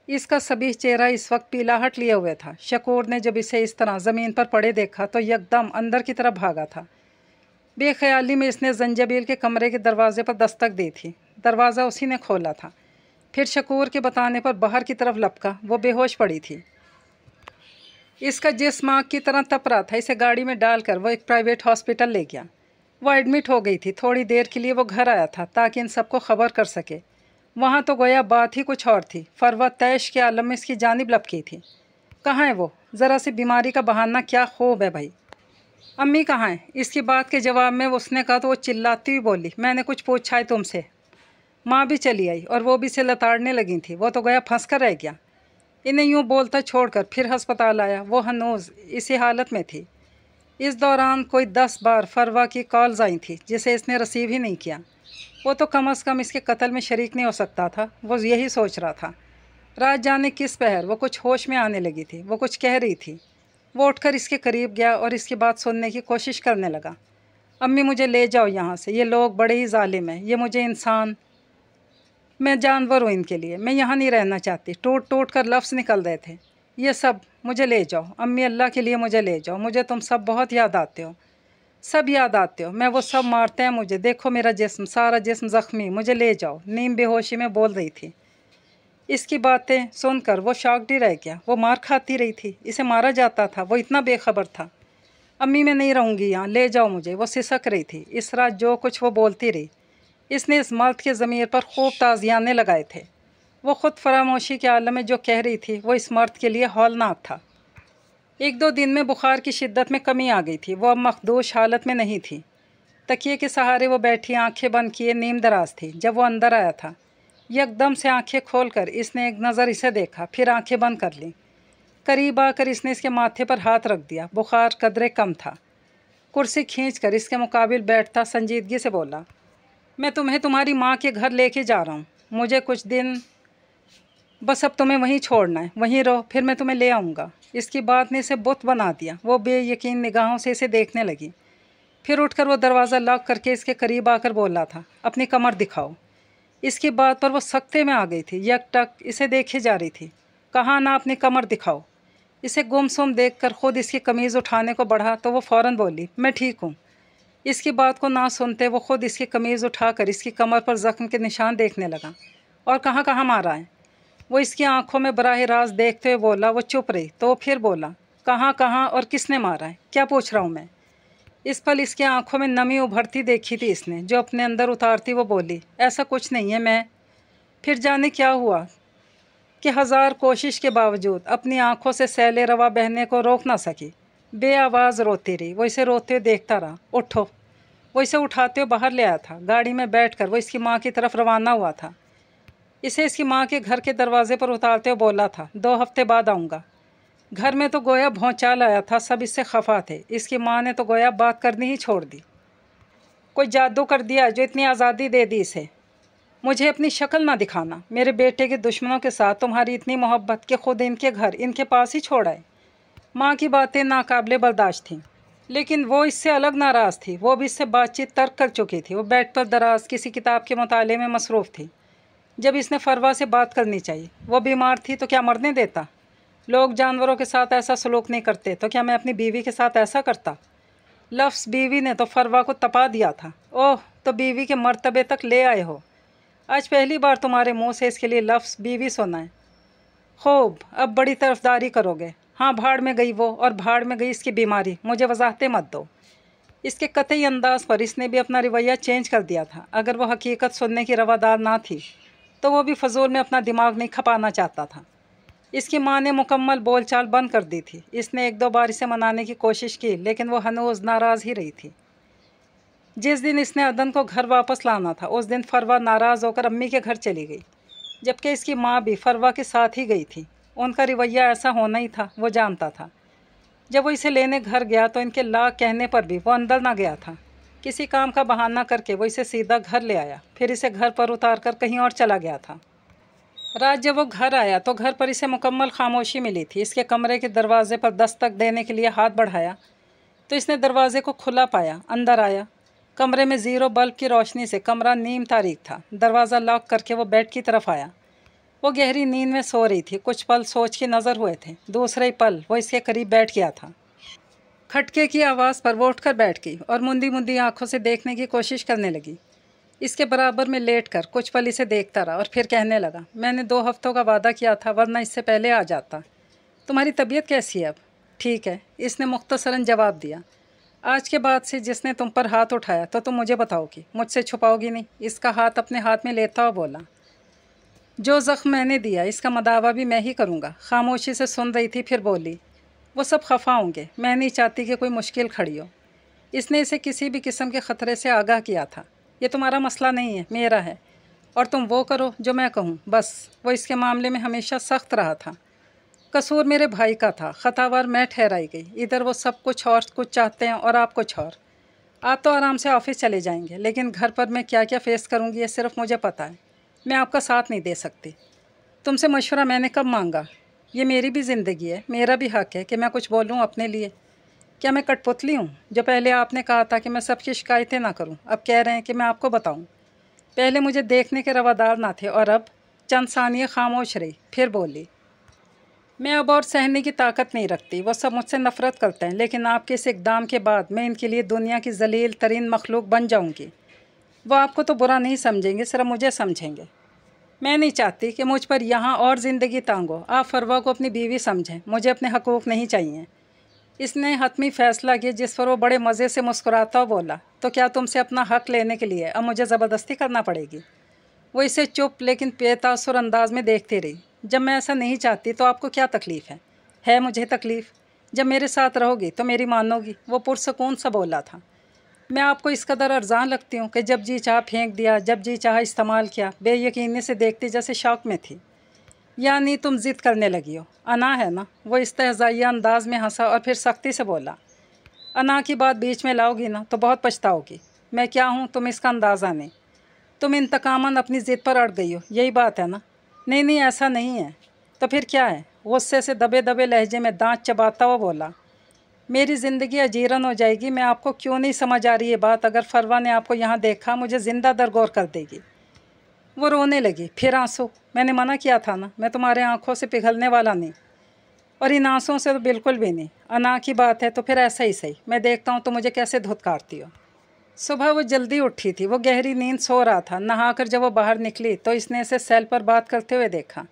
इसका सभी चेहरा इस वक्त पीलाहट लिए हुए था। शकूर ने जब इसे इस तरह ज़मीन पर पड़े देखा तो यकदम अंदर की तरफ भागा था। बेख्याली में इसने जंजबील के कमरे के दरवाजे पर दस्तक दी थी। दरवाज़ा उसी ने खोला था। फिर शकूर के बताने पर बाहर की तरफ लपका। वो बेहोश पड़ी थी। इसका जिस्म आग की तरह तप रहा था। इसे गाड़ी में डालकर वो एक प्राइवेट हॉस्पिटल ले गया। वो एडमिट हो गई थी। थोड़ी देर के लिए वो घर आया था ताकि इन सबको खबर कर सके। वहाँ तो गोया बात ही कुछ और थी। फरवा तैश के आलम में इसकी जानिब लपकी थी। कहाँ है वो? ज़रा सी बीमारी का बहाना क्या खूब है भाई। अम्मी कहाँ है? इसकी बात के जवाब में उसने कहा तो वो चिल्लाती हुई बोली, मैंने कुछ पूछा है तुमसे? माँ भी चली आई और वो भी इसे लताड़ने लगी थी। वो तो गोया फंस कर रह गया। इन्हें यूँ बोलता छोड़कर फिर अस्पताल आया। वो हनूज़ इसी हालत में थी। इस दौरान कोई 10 बार फरवा की कॉल्स आई थी जिसे इसने रिसीव ही नहीं किया। वो तो कम अज़ कम इसके कत्ल में शरीक नहीं हो सकता था। वो यही सोच रहा था। रात जाने किस पहर वो कुछ होश में आने लगी थी। वो कुछ कह रही थी। वो उठकर इसके करीब गया और इसकी बात सुनने की कोशिश करने लगा। अम्मी मुझे ले जाओ यहाँ से। ये लोग बड़े ही जालिम हैं। ये मुझे इंसान, मैं जानवर हूँ इनके लिए। मैं यहाँ नहीं रहना चाहती। टूट टूट कर लफ्ज़ निकल रहे थे। ये सब, मुझे ले जाओ अम्मी, अल्लाह के लिए मुझे ले जाओ। मुझे तुम सब बहुत याद आते हो, सब याद आते हो। मैं वो सब मारते हैं मुझे। देखो मेरा जिस्म, सारा जिस्म ज़ख्मी। मुझे ले जाओ। नीम बेहोशी में बोल रही थी। इसकी बातें सुनकर वो शॉक्ड ही रह गया। वो मार खाती रही थी। इसे मारा जाता था। वो इतना बेखबर था। अम्मी मैं नहीं रहूँगी यहाँ, ले जाओ मुझे। वो सिसक रही थी। इस रात जो कुछ वो बोलती रही, इसने इस मर्द के ज़मीर पर खूब ताज़ियाने लगाए थे। वो ख़ुद फरामोशी के आलम में जो कह रही थी वो इस मर्द के लिए हौलनाक था। 1-2 दिन में बुखार की शिद्दत में कमी आ गई थी। वो अब मखदूश हालत में नहीं थी। तकिए के सहारे वो बैठी आंखें बंद किए नीम दराज थी। जब वो अंदर आया था, यकदम से आंखें खोलकर इसने एक नज़र इसे देखा, फिर आंखें बंद कर लीं। करीब आकर इसने इसके माथे पर हाथ रख दिया। बुखार कदरे कम था। कुर्सी खींचकर इसके मुकाबिल बैठता संजीदगी से बोला, मैं तुम्हें तुम्हारी माँ के घर लेके जा रहा हूँ। मुझे कुछ दिन बस अब तुम्हें वहीं छोड़ना है। वहीं रहो, फिर मैं तुम्हें ले आऊँगा। इसकी बात ने इसे बुत बना दिया। वो बेयकीन निगाहों से इसे देखने लगी। फिर उठकर वो दरवाज़ा लॉक करके इसके करीब आकर बोला था, अपनी कमर दिखाओ। इसकी बात पर वो सख्ते में आ गई थी। यकटक इसे देखे जा रही थी। कहा ना अपनी कमर दिखाओ। इसे गुमसुम देखकर ख़ुद इसकी कमीज़ उठाने को बढ़ा तो वो फ़ौरन बोली, मैं ठीक हूँ। इसकी बात को ना सुनते वो ख़ुद इसकी कमीज़ उठाकर इसकी कमर पर ज़ख्म के निशान देखने लगा। और कहाँ कहाँ मारा है? वो इसकी आंखों में बराह रास्त देखते हुए बोला। वो चुप रही तो फिर बोला, कहाँ कहाँ और किसने मारा है? क्या पूछ रहा हूँ मैं? इस पल इसकी आंखों में नमी उभरती देखी थी इसने, जो अपने अंदर उतारती वो बोली, ऐसा कुछ नहीं है। मैं फिर जाने क्या हुआ कि 1000 कोशिश के बावजूद अपनी आंखों से सैले रवा बहने को रोक ना सकी। बे आवाज़ रोती रही। वो इसे रोते हुए देखता रहा। उठो। वो इसे उठाते हुए बाहर ले आया था। गाड़ी में बैठकर वो इसकी माँ की तरफ रवाना हुआ था। इसे इसकी माँ के घर के दरवाजे पर उतारते हुए बोला था, 2 हफ्ते बाद आऊँगा। घर में तो गोया भौचाल आया था। सब इससे खफा थे। इसकी माँ ने तो गोया बात करनी ही छोड़ दी। कोई जादू कर दिया जो इतनी आज़ादी दे दी इसे। मुझे अपनी शक्ल ना दिखाना। मेरे बेटे के दुश्मनों के साथ तुम्हारी इतनी मोहब्बत कि खुद इनके घर इनके पास ही छोड़ा है। माँ की बातें नाकाबिले बर्दाश्त थीं, लेकिन वो इससे अलग नाराज़ थी। वो भी इससे बातचीत तर्क कर चुकी थी। वो बेड पर दराज किसी किताब के मुताले में मसरूफ़ थी। जब इसने फरवा से बात करनी चाहिए। वो बीमार थी तो क्या मरने देता? लोग जानवरों के साथ ऐसा सलूक नहीं करते तो क्या मैं अपनी बीवी के साथ ऐसा करता? लफ्ज़ बीवी ने तो फरवा को तपा दिया था। ओह, तो बीवी के मर्तबे तक ले आए हो। आज पहली बार तुम्हारे मुंह से इसके लिए लफ्ज़ बीवी सुना है। खूब, अब बड़ी तरफदारी करोगे। हाँ, भाड़ में गई वो और भाड़ में गई इसकी बीमारी। मुझे वजाहतें मत दो। इसके कतई अंदाज पर इसने भी अपना रवैया चेंज कर दिया था। अगर वो हकीकत सुनने की रवादार ना थी तो वो भी फजूल में अपना दिमाग नहीं खपाना चाहता था। اس کی ماں نے مکمل بول چال بند کر دی تھی۔ اس نے 1-2 بار اسے منانے کی کوشش کی لیکن وہ ہنوز ناراض ہی رہی تھی۔ جس دن اس نے عدن کو گھر واپس لانا تھا اس دن فروا ناراض ہو کر امی کے گھر چلی گئی، جبکہ اس کی ماں بھی فروا کے ساتھ ہی گئی تھی۔ ان کا رویہ ایسا ہونا ہی تھا، وہ جانتا تھا۔ جب وہ اسے لینے گھر گیا تو ان کے لاکھ کہنے پر بھی وہ اندر نہ گیا تھا۔ کسی کام کا بہانہ کر کے وہ اسے سیدھا گھر لے آیا، پھر اسے گھر پر اتار کر کہیں اور چلا گیا تھا۔ رات جب وہ گھر آیا تو گھر پر اسے مکمل خاموشی ملی تھی۔ اس کے کمرے کے دروازے پر دستک دینے کے لیے ہاتھ بڑھایا تو اس نے دروازے کو کھلا پایا۔ اندر آیا۔ کمرے میں زیرو بلب کی روشنی سے کمرہ نیم تاریک تھا۔ دروازہ لاک کر کے وہ بیڈ کی طرف آیا۔ وہ گہری نیند میں سو رہی تھی۔ کچھ پل سوچ کے نظر ہوئے تھے، دوسرے پل وہ اس کے قریب بیٹھ گیا تھا۔ کھٹکے کی آواز پر وہ اٹھ کر بیٹھ گئی اور مندی مندی آنکھوں سے دیکھنے کی کوشش کرنے لگی۔ اس کے برابر میں لیٹ کر کچھ پل اسے دیکھتا رہا اور پھر کہنے لگا، میں نے 2 ہفتوں کا وعدہ کیا تھا ورنہ اس سے پہلے آ جاتا۔ تمہاری طبیعت کیسی ہے اب؟ ٹھیک ہے، اس نے مختصراً جواب دیا۔ آج کے بعد سے جس نے تم پر ہاتھ اٹھایا تو تم مجھے بتاؤ گی، مجھ سے چھپاؤ گی نہیں۔ اس کا ہاتھ اپنے ہاتھ میں لیتا ہوا بولا، جو زخم میں نے دیا اس کا مداوا بھی میں ہی کروں گا۔ خاموشی سے سن رہی تھی، پھر بولی، وہ سب خفا ہوں گے، میں نہیں چاہتی کہ کوئی مشکل کھڑی ہو۔ اس نے اسے کسی بھی قسم کے خطرے سے آگاہ کیا تھا۔ یہ تمہارا مسئلہ نہیں ہے، میرا ہے، اور تم وہ کرو جو میں کہوں بس۔ وہ اس کے معاملے میں ہمیشہ سخت رہا تھا۔ قصور میرے بھائی کا تھا، خطاوار میں ٹھہرائی گئی۔ ادھر وہ سب کچھ اور کچھ چاہتے ہیں اور آپ کچھ اور۔ آپ تو آرام سے آفس چلے جائیں گے، لیکن گھر پر میں کیا کیا فیس کروں گی یہ صرف مجھے پتہ ہے۔ میں آپ کا ساتھ نہیں دے سکتی۔ تم سے مشورہ میں نے کب مانگا؟ یہ میری بھی زندگی ہے، میرا بھی حق ہے کہ میں کچھ بولوں اپنے لیے۔ کیا میں کٹ پتلی ہوں؟ جو پہلے آپ نے کہا تھا کہ میں سب کی شکایتیں نہ کروں، اب کہہ رہے ہیں کہ میں آپ کو بتاؤں۔ پہلے مجھے دیکھنے کے روادار نہ تھے اور اب؟ چند ثانیے خاموش رہی، پھر بولی، میں اب اور سہنے کی طاقت نہیں رکھتی۔ وہ سب مجھ سے نفرت کرتے ہیں، لیکن آپ کے اس اقدام کے بعد میں ان کے لیے دنیا کی ذلیل ترین مخلوق بن جاؤں گی۔ وہ آپ کو تو برا نہیں سمجھیں گے، صرف مجھے سمجھیں گے۔ میں نہیں چاہتی کہ مجھ پر یہاں اور زندگی تانگ ہو۔ آپ فروا کو اپنی بیوی سمجھیں، مجھے اپنے حقوق نہیں چاہیے۔ اس نے حتمی فیصلہ کیا جس پر وہ بڑے مزے سے مسکراتا بولا، تو کیا تم سے اپنا حق لینے کے لیے اب مجھے زبردستی کرنا پڑے گی؟ وہ اسے چپ لیکن بے تاثر انداز میں دیکھتی رہی۔ جب میں ایسا نہیں چاہتی تو آپ کو کیا تکلیف ہے مجھے تکلیف؟ جب میرے ساتھ رہو گی تو میری مانو گی؟ وہ پرسکون سا بولا تھا۔ میں آپ کو اس قدر ارزاں لگتی ہوں کہ جب جی چاہا پھینک دیا، جب جی چاہا استعمال کیا۔ بے یقینی سے دیکھتی جیسے شوق میں تھی۔ یعنی تم ضد کرنے لگی ہو؟ انا ہے نا؟ وہ استہزائیہ انداز میں ہنسا اور پھر سختی سے بولا، انا کی بات بیچ میں لاؤ گی نا تو بہت پچھتاؤ گی۔ میں کیا ہوں تم اس کا اندازہ نہیں۔ تم انتقاماً اپنی ضد پر اڑ گئی ہو، یہی بات ہے نا؟ نہیں ایسا نہیں ہے۔ تو پھر کیا ہے؟ غصے سے دبے دبے لہجے میں دانت چباتا ہوا بولا، میری زندگی اجیرن ہو جائے گی۔ میں آپ کو کیوں نہیں سمجھ آ رہی یہ بات؟ اگر فروا نے آپ کو یہاں دیکھا مجھے زندہ درگور کر دے گی۔ وہ رونے لگی، پھر آنسو۔ میں نے منع کیا تھا نا، میں تمہارے آنکھوں سے پگھلنے والا نہیں، اور ان آنسوں سے تو بالکل بھی نہیں۔ انا کی بات ہے تو پھر ایسا ہی صحیح، میں دیکھتا ہوں تو مجھے کیسے دھتکارتی ہو۔ صبح وہ جلدی اٹھی تھی، وہ گہری نیند سو رہا تھا۔ نہا کر جب وہ باہر نکلی تو اس نے اسے سیل پر بات کرتے ہوئے دیکھا،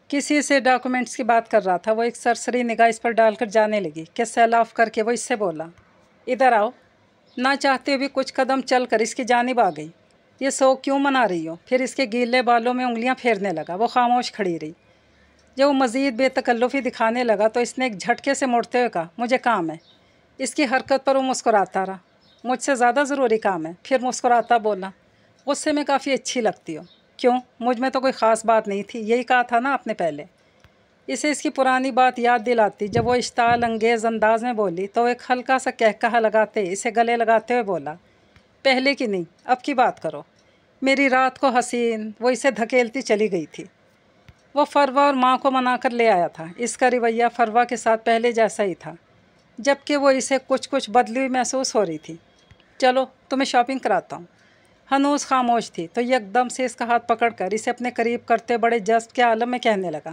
کسی سے ڈاکومنٹس کی بات کر رہا تھا۔ وہ ایک سرسری نگاہ اس پر ڈال کر جانے لگی کہ سیل آف کر کے وہ اس سے بولا، ادھر آؤ۔ نہ چاہتے ہوئے کچھ قدم چل کر اس کی جانب آ گئی، یہ سو کیوں منا رہی ہو؟ پھر اس کے گیلے بالوں میں انگلیاں پھیرنے لگا۔ وہ خاموش کھڑی رہی۔ جب وہ مزید بے تکلفی دکھانے لگا تو اس نے ایک جھٹکے سے مڑتے ہوئے کہا، مجھے کام ہے۔ اس کی حرکت پر وہ مسکراتا رہا، مجھ سے زیادہ ضروری کام ہے۔ پھر مسکراتا بولا، غصے میں کافی اچھی لگتی ہو۔ کیوں؟ مجھ میں تو کوئی خاص بات نہیں تھی، یہی کہا تھا نا آپ نے پہلے۔ اسے اس کی پرانی بات یاد دلاتی جب وہ اشتعال انگیز انداز میں بولی تو وہ ایک ہلکا سا کہکہا لگاتے اسے گلے لگاتے ہوئے بولا، پہلے کی نہیں، اب کی بات کرو۔ میری رات کو حسین۔ وہ اسے دھکیلتی چلی گئی تھی۔ وہ فروا اور ماں کو منا کر لے آیا تھا۔ اس کا رویہ فروا کے ساتھ پہلے جیسا ہی تھا، جبکہ وہ اسے کچھ بدلی ہوئی محسوس ہو رہی تھی۔ چلو تمہیں شاپنگ کراتا ہوں۔ ہنوز خاموش تھی تو یک دم سے اس کا ہاتھ پکڑ کر اسے اپنے قریب کرتے بڑے جذب کے عالم میں کہنے لگا،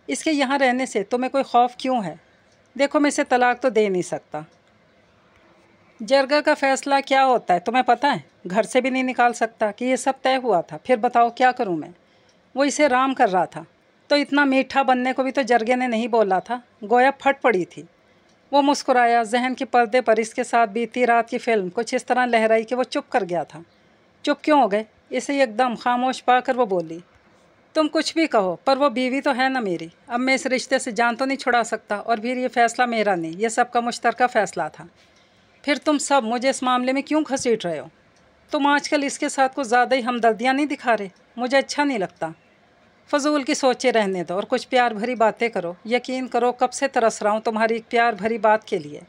اس کے یہاں رہنے سے تمہیں کوئی خوف کیوں ہے؟ دیکھو میں اسے طلاق تو دے نہیں سکتا۔ جرگہ کا فیصلہ کیا ہوتا ہے تمہیں پتہ ہے؟ گھر سے بھی نہیں نکال سکتا کہ یہ سب طے ہوا تھا۔ پھر بتاؤ کیا کروں میں؟ وہ اسے رام کر رہا تھا، تو اتنا میٹھا بننے کو بھی تو جرگے نے نہیں بولا تھا، گویا پھٹ پڑی تھی۔ وہ مسکرایا، ذہن کے پردے پر اس کے ساتھ بیتی رات کی فلم کچھ اس طرح لہرائی کہ وہ چپ کر گیا تھا۔ چپ کیوں ہو گئے؟ اسے ایک دم خاموش پا کر وہ بولی، तुम कुछ भी कहो, पर वो बीवी तो है ना मेरी। अब मैं इस रिश्ते से जान तो नहीं छुड़ा सकता, और फिर ये फ़ैसला मेरा नहीं, ये सबका मुश्तरका फ़ैसला था। फिर तुम सब मुझे इस मामले में क्यों घसीट रहे हो? तुम आजकल इसके साथ कुछ ज़्यादा ही हमदर्दियाँ नहीं दिखा रहे? मुझे अच्छा नहीं लगता। फजूल की सोचें रहने दो और कुछ प्यार भरी बातें करो। यकीन करो, कब से तरस रहा हूँ तुम्हारी एक प्यार भरी बात के लिए।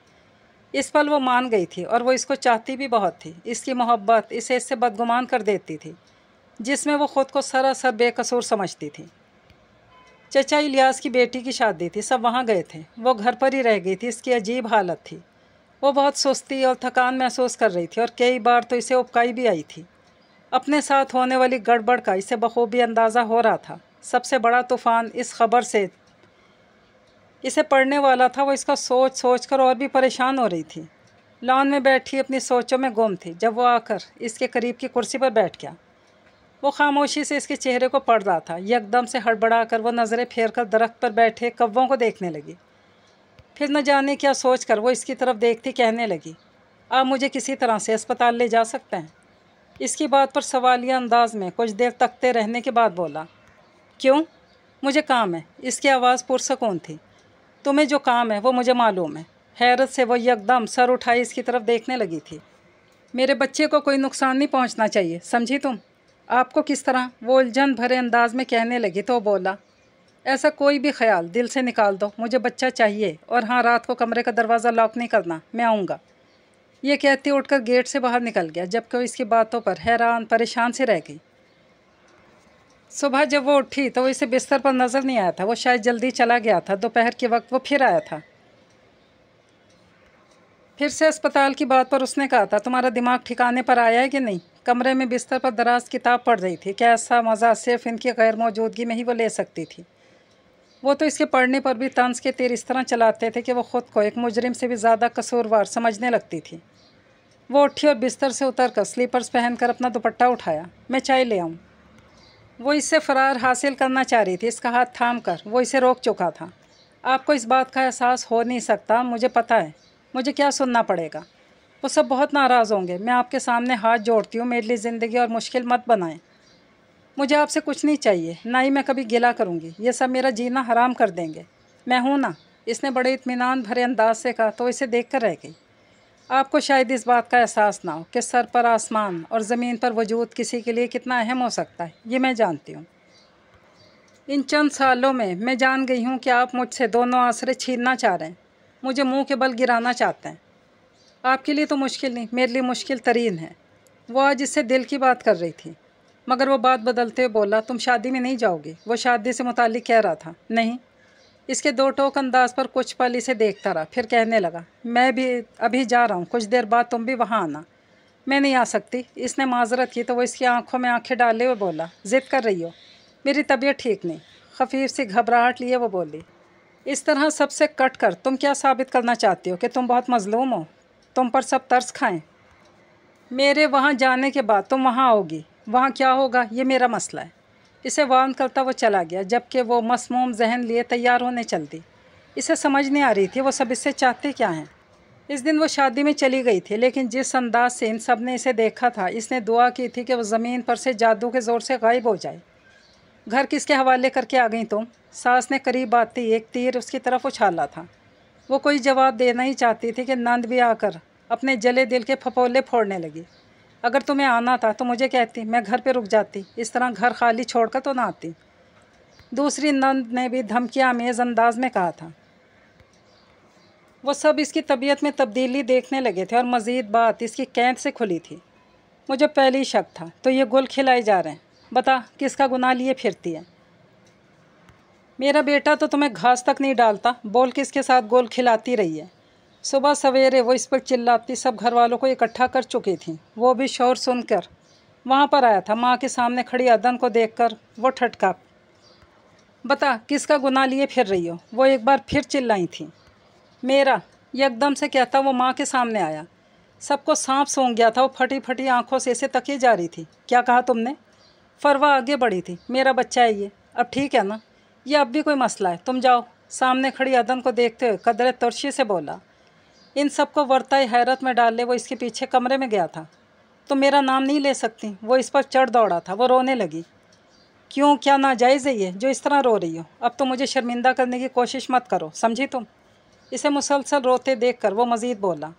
इस पल वो मान गई थी, और वो इसको चाहती भी बहुत थी। इसकी मोहब्बत इसे इससे बदगुमान कर देती थी, जिसमें वो ख़ुद को सरासर बेकसूर समझती थी। चचा इलियास की बेटी की शादी थी, सब वहाँ गए थे। वो घर पर ही रह गई थी। इसकी अजीब हालत थी। वो बहुत सुस्ती और थकान महसूस कर रही थी, और कई बार तो इसे उबकाई भी आई थी। अपने साथ होने वाली गड़बड़ का इसे बखूबी अंदाज़ा हो रहा था। सबसे बड़ा तूफ़ान इस खबर से इसे पड़ने वाला था। वो इसका सोच सोच कर और भी परेशान हो रही थी। लॉन में बैठी अपनी सोचों में गुम थी, जब वो आकर इसके करीब की कुर्सी पर बैठ गया। वो खामोशी से इसके चेहरे को पढ़ रहा था। यकदम से हड़बड़ा कर वो नज़रें फेर कर दरख्त पर बैठे कौवों को देखने लगी। फिर न जाने क्या सोच कर वो इसकी तरफ देखती कहने लगी, आप मुझे किसी तरह से अस्पताल ले जा सकते हैं? इसकी बात पर सवालिया अंदाज में कुछ देर तकते रहने के बाद बोला, क्यों? मुझे काम है। इसकी आवाज़ पुरसकून थी। तुम्हें जो काम है वो मुझे मालूम है। हैरत से वो यकदम सर उठाई इसकी तरफ देखने लगी थी। मेरे बच्चे को कोई नुकसान नहीं पहुंचना चाहिए, समझी तुम? आपको किस तरह? वो उलझन भरे अंदाज में कहने लगी तो बोला, ऐसा कोई भी ख्याल दिल से निकाल दो, मुझे बच्चा चाहिए। और हाँ, रात को कमरे का दरवाज़ा लॉक नहीं करना, मैं आऊँगा। ये कहते उठकर गेट से बाहर निकल गया, जबकि वो इसकी बातों पर हैरान परेशान सी रह गई। सुबह जब वो उठी तो वो इसे बिस्तर पर नज़र नहीं आया था। वो शायद जल्दी चला गया था। दोपहर के वक्त वो फिर आया था। फिर से अस्पताल की बात पर उसने कहा था, तुम्हारा दिमाग ठिकाने पर आया है कि नहीं? कमरे में बिस्तर पर दराज किताब पढ़ रही थी। क्या ऐसा मज़ा सिर्फ इनकी गैर मौजूदगी में ही वो ले सकती थी? वो तो इसके पढ़ने पर भी तंज के तीर इस तरह चलाते थे कि वो ख़ुद को एक मुजरिम से भी ज़्यादा कसूरवार समझने लगती थी। वो उठी और बिस्तर से उतरकर स्लीपर्स पहनकर अपना दुपट्टा उठाया। मैं चाय ले आऊँ? वो इससे फ़रार हासिल करना चाह रही थी। इसका हाथ थाम कर वो इसे रोक चुका था। आपको इस बात का एहसास हो नहीं सकता, मुझे पता है। मुझे क्या सुनना पड़ेगा? वो सब बहुत नाराज़ होंगे। मैं आपके सामने हाथ जोड़ती हूँ, मेरे लिए ज़िंदगी और मुश्किल मत बनाएं। मुझे आपसे कुछ नहीं चाहिए, ना ही मैं कभी गिला करूँगी। ये सब मेरा जीना हराम कर देंगे। मैं हूँ ना, इसने बड़े इत्मीनान भरे अंदाज से कहा तो इसे देख कर रह गई। आपको शायद इस बात का एहसास ना हो कि सर पर आसमान और ज़मीन पर वजूद किसी के लिए कितना अहम हो सकता है, ये मैं जानती हूँ। इन चंद सालों में मैं जान गई हूँ कि आप मुझसे दोनों आसरे छीनना चाह रहे हैं, मुझे मुंह के बल गिराना चाहते हैं। आपके लिए तो मुश्किल नहीं, मेरे लिए मुश्किल तरीन है। वो आज इससे दिल की बात कर रही थी, मगर वो बात बदलते हुए बोला, तुम शादी में नहीं जाओगी? वो शादी से मुताल्लिक कह रहा था। नहीं। इसके दो टोक अंदाज पर कुछ पल इसे देखता रहा, फिर कहने लगा, मैं भी अभी जा रहा हूँ, कुछ देर बाद तुम भी वहाँ आना। मैं नहीं आ सकती। इसने माजरत की तो वो इसकी आंखों में आंखें डाले हुए बोला, ज़िद कर रही हो? मेरी तबीयत ठीक नहीं। खफीफ सी घबराहट लिए वो बोली, इस तरह सबसे कट कर तुम क्या साबित करना चाहती हो? कि तुम बहुत मजलूम हो, तुम पर सब तरस खाएं? मेरे वहाँ जाने के बाद तुम वहाँ आओगी। वहाँ क्या होगा ये मेरा मसला है। इसे वार्न करता वो चला गया, जबकि वो मसमूम जहन लिए तैयार होने चल दी। इसे समझ नहीं आ रही थी वो सब इससे चाहते क्या हैं। इस दिन वो शादी में चली गई थी, लेकिन जिस अंदाज से इन सब ने इसे देखा था, इसने दुआ की थी कि वो ज़मीन पर से जादू के ज़ोर से गायब हो जाए। घर किसके हवाले करके आ गई तुम? सास ने करीब आती एक तीर उसकी तरफ उछाला था। वो कोई जवाब देना ही चाहती थी कि नंद भी आकर अपने जले दिल के फपोले फोड़ने लगी। अगर तुम्हें आना था तो मुझे कहती, मैं घर पे रुक जाती। इस तरह घर खाली छोड़कर तो ना आती। दूसरी नंद ने भी धमकी आमेज़ अंदाज में कहा था। वो सब इसकी तबीयत में तब्दीली देखने लगे थे, और मज़ीद बात इसकी कैद से खुली थी। मुझे पहले ही शक था। तो ये गुल खिलाए जा रहे हैं। बता, किसका गुनाह लिए फिरती है? मेरा बेटा तो तुम्हें घास तक नहीं डालता, बोल किसके साथ गोल खिलाती रही है? सुबह सवेरे वो इस पर चिल्लाती सब घर वालों को इकट्ठा कर चुकी थी। वो भी शोर सुनकर वहाँ पर आया था। माँ के सामने खड़ी अदन को देखकर वो ठटका, बता किसका गुनाह लिए फिर रही हो? वो एक बार फिर चिल्लाई थी। मेरा, एकदम से कहता वो माँ के सामने आया। सबको सांप सूंघ गया था। वो फटी फटी आंखों से इसे तकी जा रही थी। क्या कहा तुमने? फरवा आगे बढ़ी थी। मेरा बच्चा है ये, अब ठीक है ना? ये अब भी कोई मसला है? तुम जाओ। सामने खड़ी अदन को देखते हुए कदरे तुर्शी से बोला। इन सबको वर्ताए हैरत में डाले वो इसके पीछे कमरे में गया था। तुम मेरा नाम नहीं ले सकती। वो इस पर चढ़ दौड़ा था। वो रोने लगी। क्यों, क्या नाजायज़ है ये जो इस तरह रो रही हो? अब तो मुझे शर्मिंदा करने की कोशिश मत करो, समझी तुम? इसे मुसलसल रोते देखकर वो मज़ीद बोला,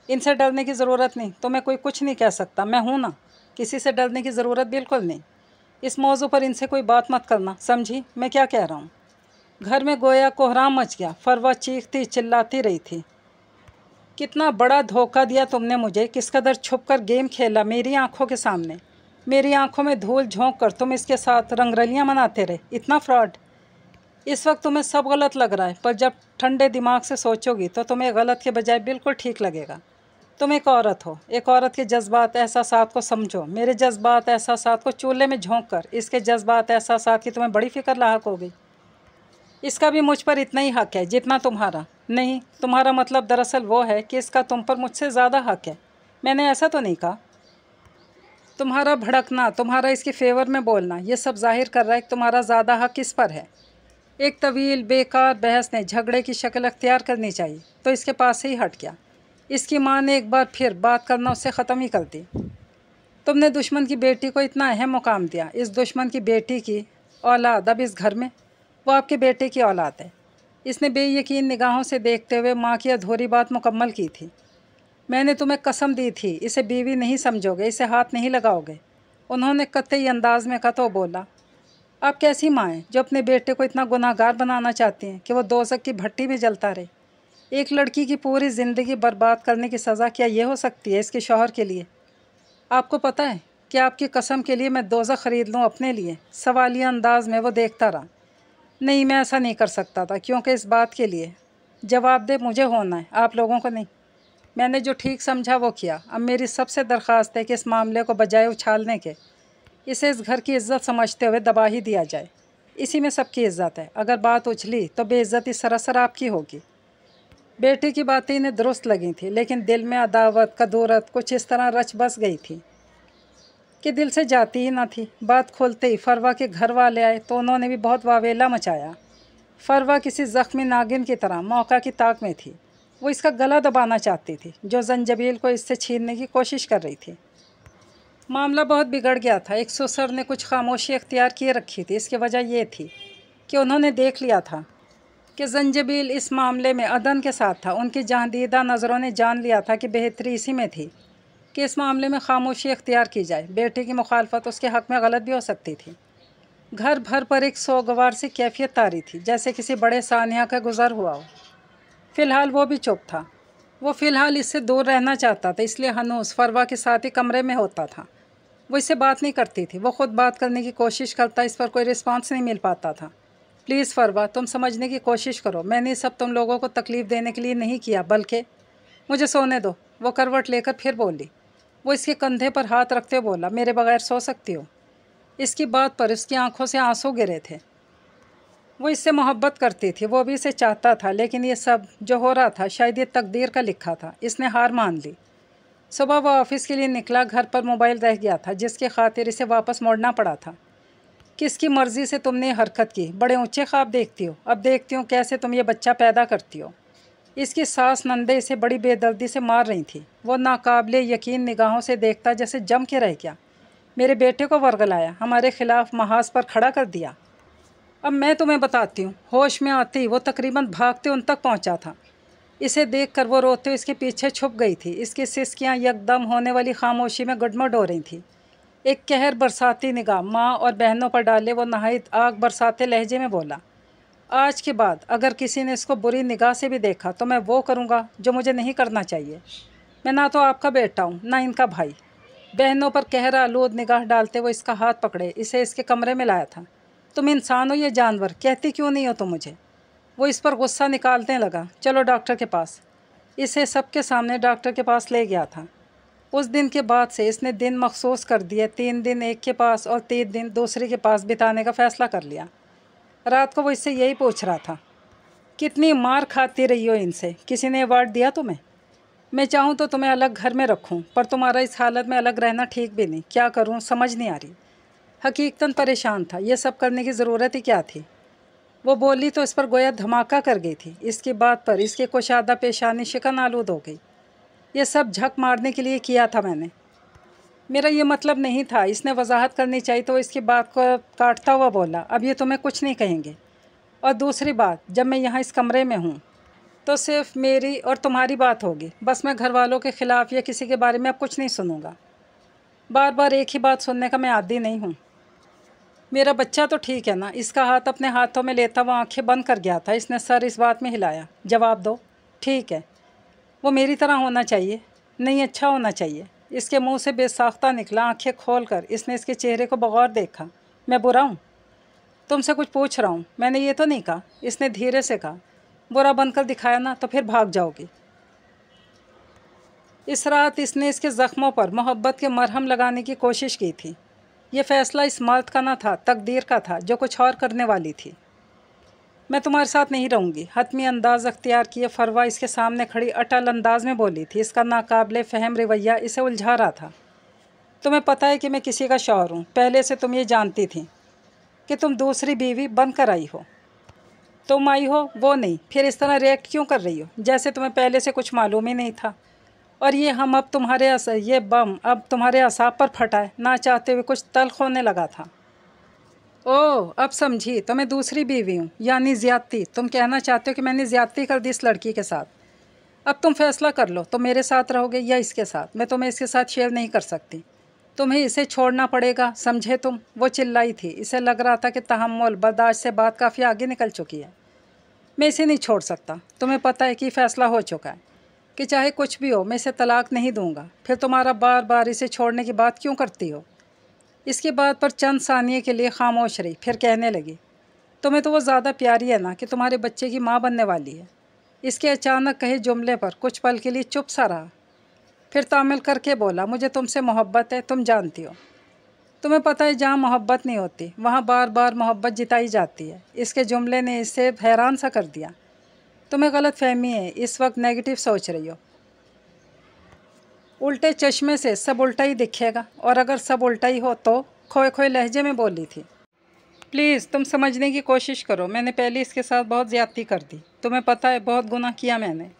इनसे डरने की ज़रूरत नहीं, तुम्हें कोई कुछ नहीं कह सकता, मैं हूँ ना, किसी से डरने की ज़रूरत बिल्कुल नहीं। इस मौजू पर इनसे कोई बात मत करना, समझी मैं क्या कह रहा हूँ? घर में गोया कोहराम मच गया। फरवा चीखती चिल्लाती रही थी, कितना बड़ा धोखा दिया तुमने मुझे, किस कदर छुप कर गेम खेला मेरी आंखों के सामने, मेरी आंखों में धूल झोंक कर तुम इसके साथ रंगरलियाँ मनाते रहे, इतना फ्रॉड। इस वक्त तुम्हें सब गलत लग रहा है, पर जब ठंडे दिमाग से सोचोगी तो तुम्हें गलत के बजाय बिल्कुल ठीक लगेगा। तुम एक औरत हो, एक औरत के जज्बात एहसासात को समझो। मेरे जज्बात एहसासात को चूल्हे में झोंक कर इसके जज्बात एहसासात की तुम्हें बड़ी फिक्र लाहक हो गई। इसका भी मुझ पर इतना ही हक है जितना तुम्हारा। नहीं, तुम्हारा मतलब दरअसल वो है कि इसका तुम पर मुझसे ज़्यादा हक है। मैंने ऐसा तो नहीं कहा। तुम्हारा भड़कना, तुम्हारा इसके फेवर में बोलना, ये सब जाहिर कर रहा है कि तुम्हारा ज़्यादा हक किस पर है। एक तवील बेकार बहस ने झगड़े की शक्ल अख्तियार करनी चाहिए तो इसके पास से ही हट गया। इसकी माँ ने एक बार फिर बात करना उससे ख़त्म ही कर दी। तुमने दुश्मन की बेटी को इतना अहम मुकाम दिया। इस दुश्मन की बेटी की औलाद अब इस घर में, वो आपके बेटे की औलाद है। इसने बेयकीन निगाहों से देखते हुए माँ की अधूरी बात मुकम्मल की थी। मैंने तुम्हें कसम दी थी, इसे बीवी नहीं समझोगे, इसे हाथ नहीं लगाओगे। उन्होंने कतई अंदाज में कहा तो बोला, आप कैसी माँ हैं जो अपने बेटे को इतना गुनाहगार बनाना चाहती हैं कि वो दोज़ख की भट्टी में जलता रहे। एक लड़की की पूरी ज़िंदगी बर्बाद करने की सज़ा क्या ये हो सकती है इसके शौहर के लिए? आपको पता है कि आपकी कसम के लिए मैं दोज़ख ख़रीद लूँ अपने लिए? सवालिया अंदाज में वो देखता रहा। नहीं, मैं ऐसा नहीं कर सकता था, क्योंकि इस बात के लिए जवाबदेह मुझे होना है, आप लोगों को नहीं। मैंने जो ठीक समझा वो किया। अब मेरी सबसे दरख्वास्त है कि इस मामले को बजाय उछालने के इसे इस घर की इज़्ज़त समझते हुए दबा ही दिया जाए। इसी में सबकी इज़्ज़त है। अगर बात उछली तो बेइज्जती सरासर आपकी होगी। बेटी की बातें इन्हें दुरुस्त लगी थी, लेकिन दिल में अदावत कदूरत कुछ इस तरह रच बस गई थी कि दिल से जाती ही ना थी। बात खोलते ही फरवा के घर वाले आए तो उन्होंने भी बहुत वावेला मचाया। फरवा किसी ज़ख्मी नागिन की तरह मौका की ताक में थी। वो इसका गला दबाना चाहती थी जो जंजबील को इससे छीनने की कोशिश कर रही थी। मामला बहुत बिगड़ गया था। एक ससुर ने कुछ खामोशी अख्तियार किए रखी थी। इसकी वजह ये थी कि उन्होंने देख लिया था कि जंजबील इस मामले में अदन के साथ था। उनकी जहांदीदा नज़रों ने जान लिया था कि बेहतरी इसी में थी कि इस मामले में खामोशी अख्तियार की जाए। बेटे की मुखालफत उसके हक़ में गलत भी हो सकती थी। घर भर पर एक सोगवार सी कैफियत तारी थी, जैसे किसी बड़े सानिया का गुज़र हुआ हो। फ़िलहाल वो भी चुप था। वो फ़िलहाल इससे दूर रहना चाहता था, इसलिए हनूस फरवा के साथ ही कमरे में होता था। वो इससे बात नहीं करती थी। वो ख़ुद बात करने की कोशिश करता, इस पर कोई रिस्पॉन्स नहीं मिल पाता था। प्लीज़ फरवा, तुम समझने की कोशिश करो। मैंने सब तुम लोगों को तकलीफ़ देने के लिए नहीं किया, बल्कि मुझे सोने दो। वो करवट लेकर फिर बोली। वो इसके कंधे पर हाथ रखते हुए बोला, मेरे बगैर सो सकती हो? इसकी बात पर उसकी आंखों से आंसू गिरे थे। वो इससे मोहब्बत करती थी, वो भी इसे चाहता था, लेकिन ये सब जो हो रहा था शायद ये तकदीर का लिखा था। इसने हार मान ली। सुबह वो ऑफिस के लिए निकला। घर पर मोबाइल रह गया था, जिसके खातिर इसे वापस मोड़ना पड़ा था। किसकी मर्ज़ी से तुमने हरकत की? बड़े ऊंचे ख्वाब देखती हो। अब देखती हूँ कैसे तुम ये बच्चा पैदा करती हो। इसकी सास नंदे इसे बड़ी बेदर्दी से मार रही थी। वो नाकाबिले यकीन निगाहों से देखता जैसे जम के रह गया। मेरे बेटे को वर्गलाया, हमारे खिलाफ महाज पर खड़ा कर दिया। अब मैं तुम्हें बताती हूँ। होश में आते ही वो तकरीबन भागते उन तक पहुँचा था। इसे देखकर वो रोते हुए इसके पीछे छुप गई थी। इसकी सिसकियाँ यकदम होने वाली खामोशी में गुडमुड हो रही थी। एक कहर बरसाती निगाह माँ और बहनों पर डाले वो नहायत आग बरसाते लहजे में बोला, आज के बाद अगर किसी ने इसको बुरी निगाह से भी देखा तो मैं वो करूँगा जो मुझे नहीं करना चाहिए। मैं ना तो आपका बेटा हूँ ना इनका भाई। बहनों पर कहर आलूद निगाह डालते वो इसका हाथ पकड़े इसे इसके कमरे में लाया था। तुम इंसान हो या जानवर? कहती क्यों नहीं हो तुम मुझे? वो इस पर गुस्सा निकालने लगा। चलो डॉक्टर के पास। इसे सबके सामने डॉक्टर के पास ले गया था। उस दिन के बाद से इसने दिन मखसूस कर दिए। 3 दिन एक के पास और 3 दिन दूसरे के पास बिताने का फ़ैसला कर लिया। रात को वो इससे यही पूछ रहा था, कितनी मार खाती रही हो इनसे? किसी ने अवार्ड दिया तुम्हें? मैं चाहूँ तो तुम्हें अलग घर में रखूँ, पर तुम्हारा इस हालत में अलग रहना ठीक भी नहीं। क्या करूँ समझ नहीं आ रही। हकीकतन परेशान था। ये सब करने की ज़रूरत ही क्या थी? वो बोली तो इस पर गोया धमाका कर गई थी। इसकी बात पर इसके कुशादा पेशानी शिकन आलूद हो गई। ये सब झक मारने के लिए किया था मैंने। मेरा ये मतलब नहीं था। इसने वजाहत करनी चाहिए तो इसकी बात को काटता हुआ बोला, अब ये तुम्हें कुछ नहीं कहेंगे। और दूसरी बात, जब मैं यहाँ इस कमरे में हूँ तो सिर्फ मेरी और तुम्हारी बात होगी। बस मैं घर वालों के ख़िलाफ़ या किसी के बारे में अब कुछ नहीं सुनूंगा। बार बार एक ही बात सुनने का मैं आदी नहीं हूँ। मेरा बच्चा तो ठीक है ना? इसका हाथ अपने हाथों में लेता वो आंखें बंद कर गया था। इसने सर इस बात में हिलाया। जवाब दो। ठीक है, वो मेरी तरह होना चाहिए, नहीं अच्छा होना चाहिए। इसके मुंह से बेसाख्ता निकला। आंखें खोलकर इसने इसके चेहरे को बगौर देखा। मैं बुरा हूँ? तुमसे कुछ पूछ रहा हूँ, मैंने ये तो नहीं कहा। इसने धीरे से कहा। बुरा बनकर दिखाया ना तो फिर भाग जाओगी। इस रात इसने इसके ज़ख्मों पर मोहब्बत के मरहम लगाने की कोशिश की थी। ये फ़ैसला इस मर्द का ना था, तकदीर का था जो कुछ और करने वाली थी। मैं तुम्हारे साथ नहीं रहूँगी, हतमी अंदाज़ अख्तियार किए फरवा इसके सामने खड़ी अटल अंदाज में बोली थी। इसका नाकाबिले फ़हम रवैया इसे उलझा रहा था। तुम्हें पता है कि मैं किसी का शौहर हूँ। पहले से तुम ये जानती थी कि तुम दूसरी बीवी बनकर आई हो। तुम आई हो वो नहीं, फिर इस तरह रिएक्ट क्यों कर रही हो जैसे तुम्हें पहले से कुछ मालूम ही नहीं था। और ये हम अब ये बम अब तुम्हारे असाब पर फटा है। ना चाहते हुए कुछ तल्ख होने लगा था। ओह, अब समझी, तो मैं दूसरी बीवी हूँ, यानी ज़्यादती। तुम कहना चाहते हो कि मैंने ज़्यादती कर दी इस लड़की के साथ। अब तुम फैसला कर लो, तो मेरे साथ रहोगे या इसके साथ। मैं तुम्हें इसके साथ शेयर नहीं कर सकती। तुम्हें इसे छोड़ना पड़ेगा, समझे तुम? वो चिल्लाई थी। इसे लग रहा था कि तहम्मुल बर्दाश्त से बात काफ़ी आगे निकल चुकी है। मैं इसे नहीं छोड़ सकता। तुम्हें पता है कि फ़ैसला हो चुका है कि चाहे कुछ भी हो मैं इसे तलाक नहीं दूंगा। फिर तुम्हारा बार बार इसे छोड़ने की बात क्यों करती हो? इसकी बात पर चंद सानिये के लिए खामोश रही, फिर कहने लगी, तुम्हें तो वो ज़्यादा प्यारी है ना कि तुम्हारे बच्चे की माँ बनने वाली है। इसके अचानक कहे जुमले पर कुछ पल के लिए चुप सा रहा, फिर तामिल करके बोला, मुझे तुमसे मोहब्बत है, तुम जानती हो। तुम्हें पता है जहाँ मोहब्बत नहीं होती वहाँ बार बार मोहब्बत जिताई जाती है। इसके जुमले ने इसे हैरान सा कर दिया। तुम्हें गलत फहमी है, इस वक्त नेगेटिव सोच रही हो। उल्टे चश्मे से सब उल्टा ही दिखेगा, और अगर सब उल्टा ही हो तो? खोए खोए लहजे में बोली थी। प्लीज़ तुम समझने की कोशिश करो। मैंने पहले इसके साथ बहुत ज़्यादती कर दी। तुम्हें पता है बहुत गुनाह किया मैंने।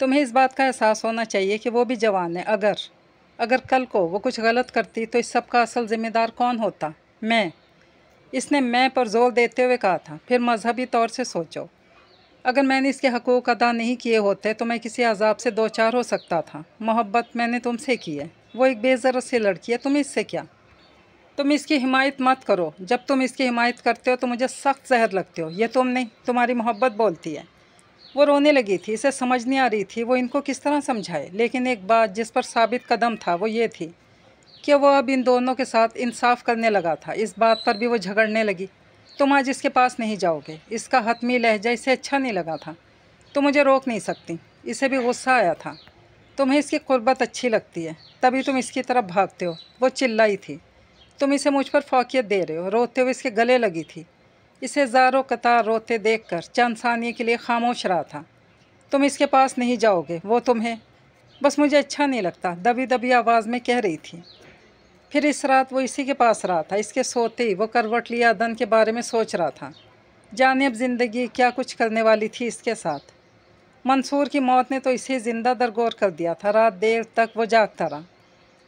तुम्हें इस बात का एहसास होना चाहिए कि वो भी जवान है। अगर कल को वो कुछ गलत करती तो इस सब का असल ज़िम्मेदार कौन होता? मैं। इसने मैं पर जोर देते हुए कहा था। फिर मजहबी तौर से सोचो, अगर मैंने इसके हकूक़ अदा नहीं किए होते तो मैं किसी अजाब से दो चार हो सकता था। मोहब्बत मैंने तुमसे की है। वो एक बेज़रत सी लड़की है, तुम्हें इससे क्या? तुम इसकी हिमायत मत करो। जब तुम इसकी हिमायत करते हो तो मुझे सख्त जहर लगते हो। ये तुम नहीं, तुम्हारी मोहब्बत बोलती है। वो रोने लगी थी। इसे समझ नहीं आ रही थी वो इनको किस तरह समझाए। लेकिन एक बात जिस पर साबित कदम था वो ये थी कि वो अब इन दोनों के साथ इंसाफ करने लगा था। इस बात पर भी वो झगड़ने लगी। तुम आज इसके पास नहीं जाओगे। इसका हतमी लहजा इसे अच्छा नहीं लगा था। तुम मुझे रोक नहीं सकती। इसे भी गुस्सा आया था। तुम्हें इसकी कुर्बत अच्छी लगती है, तभी तुम इसकी तरफ भागते हो। वो चिल्लाई थी। तुम इसे मुझ पर फौकियत दे रहे हो। रोते हुए इसके गले लगी थी। इसे ज़ारो कतार रोते देखकर चंद सानिये के लिए खामोश रहा था। तुम इसके पास नहीं जाओगे, वो तुम्हें। बस मुझे अच्छा नहीं लगता, दबी दबी आवाज़ में कह रही थी। फिर इस रात वो इसी के पास रहा था। इसके सोते ही वो करवट लिया अदन के बारे में सोच रहा था। जाने अब ज़िंदगी क्या कुछ करने वाली थी इसके साथ। मंसूर की मौत ने तो इसे ज़िंदा दरगोर कर दिया था। रात देर तक वो जागता रहा।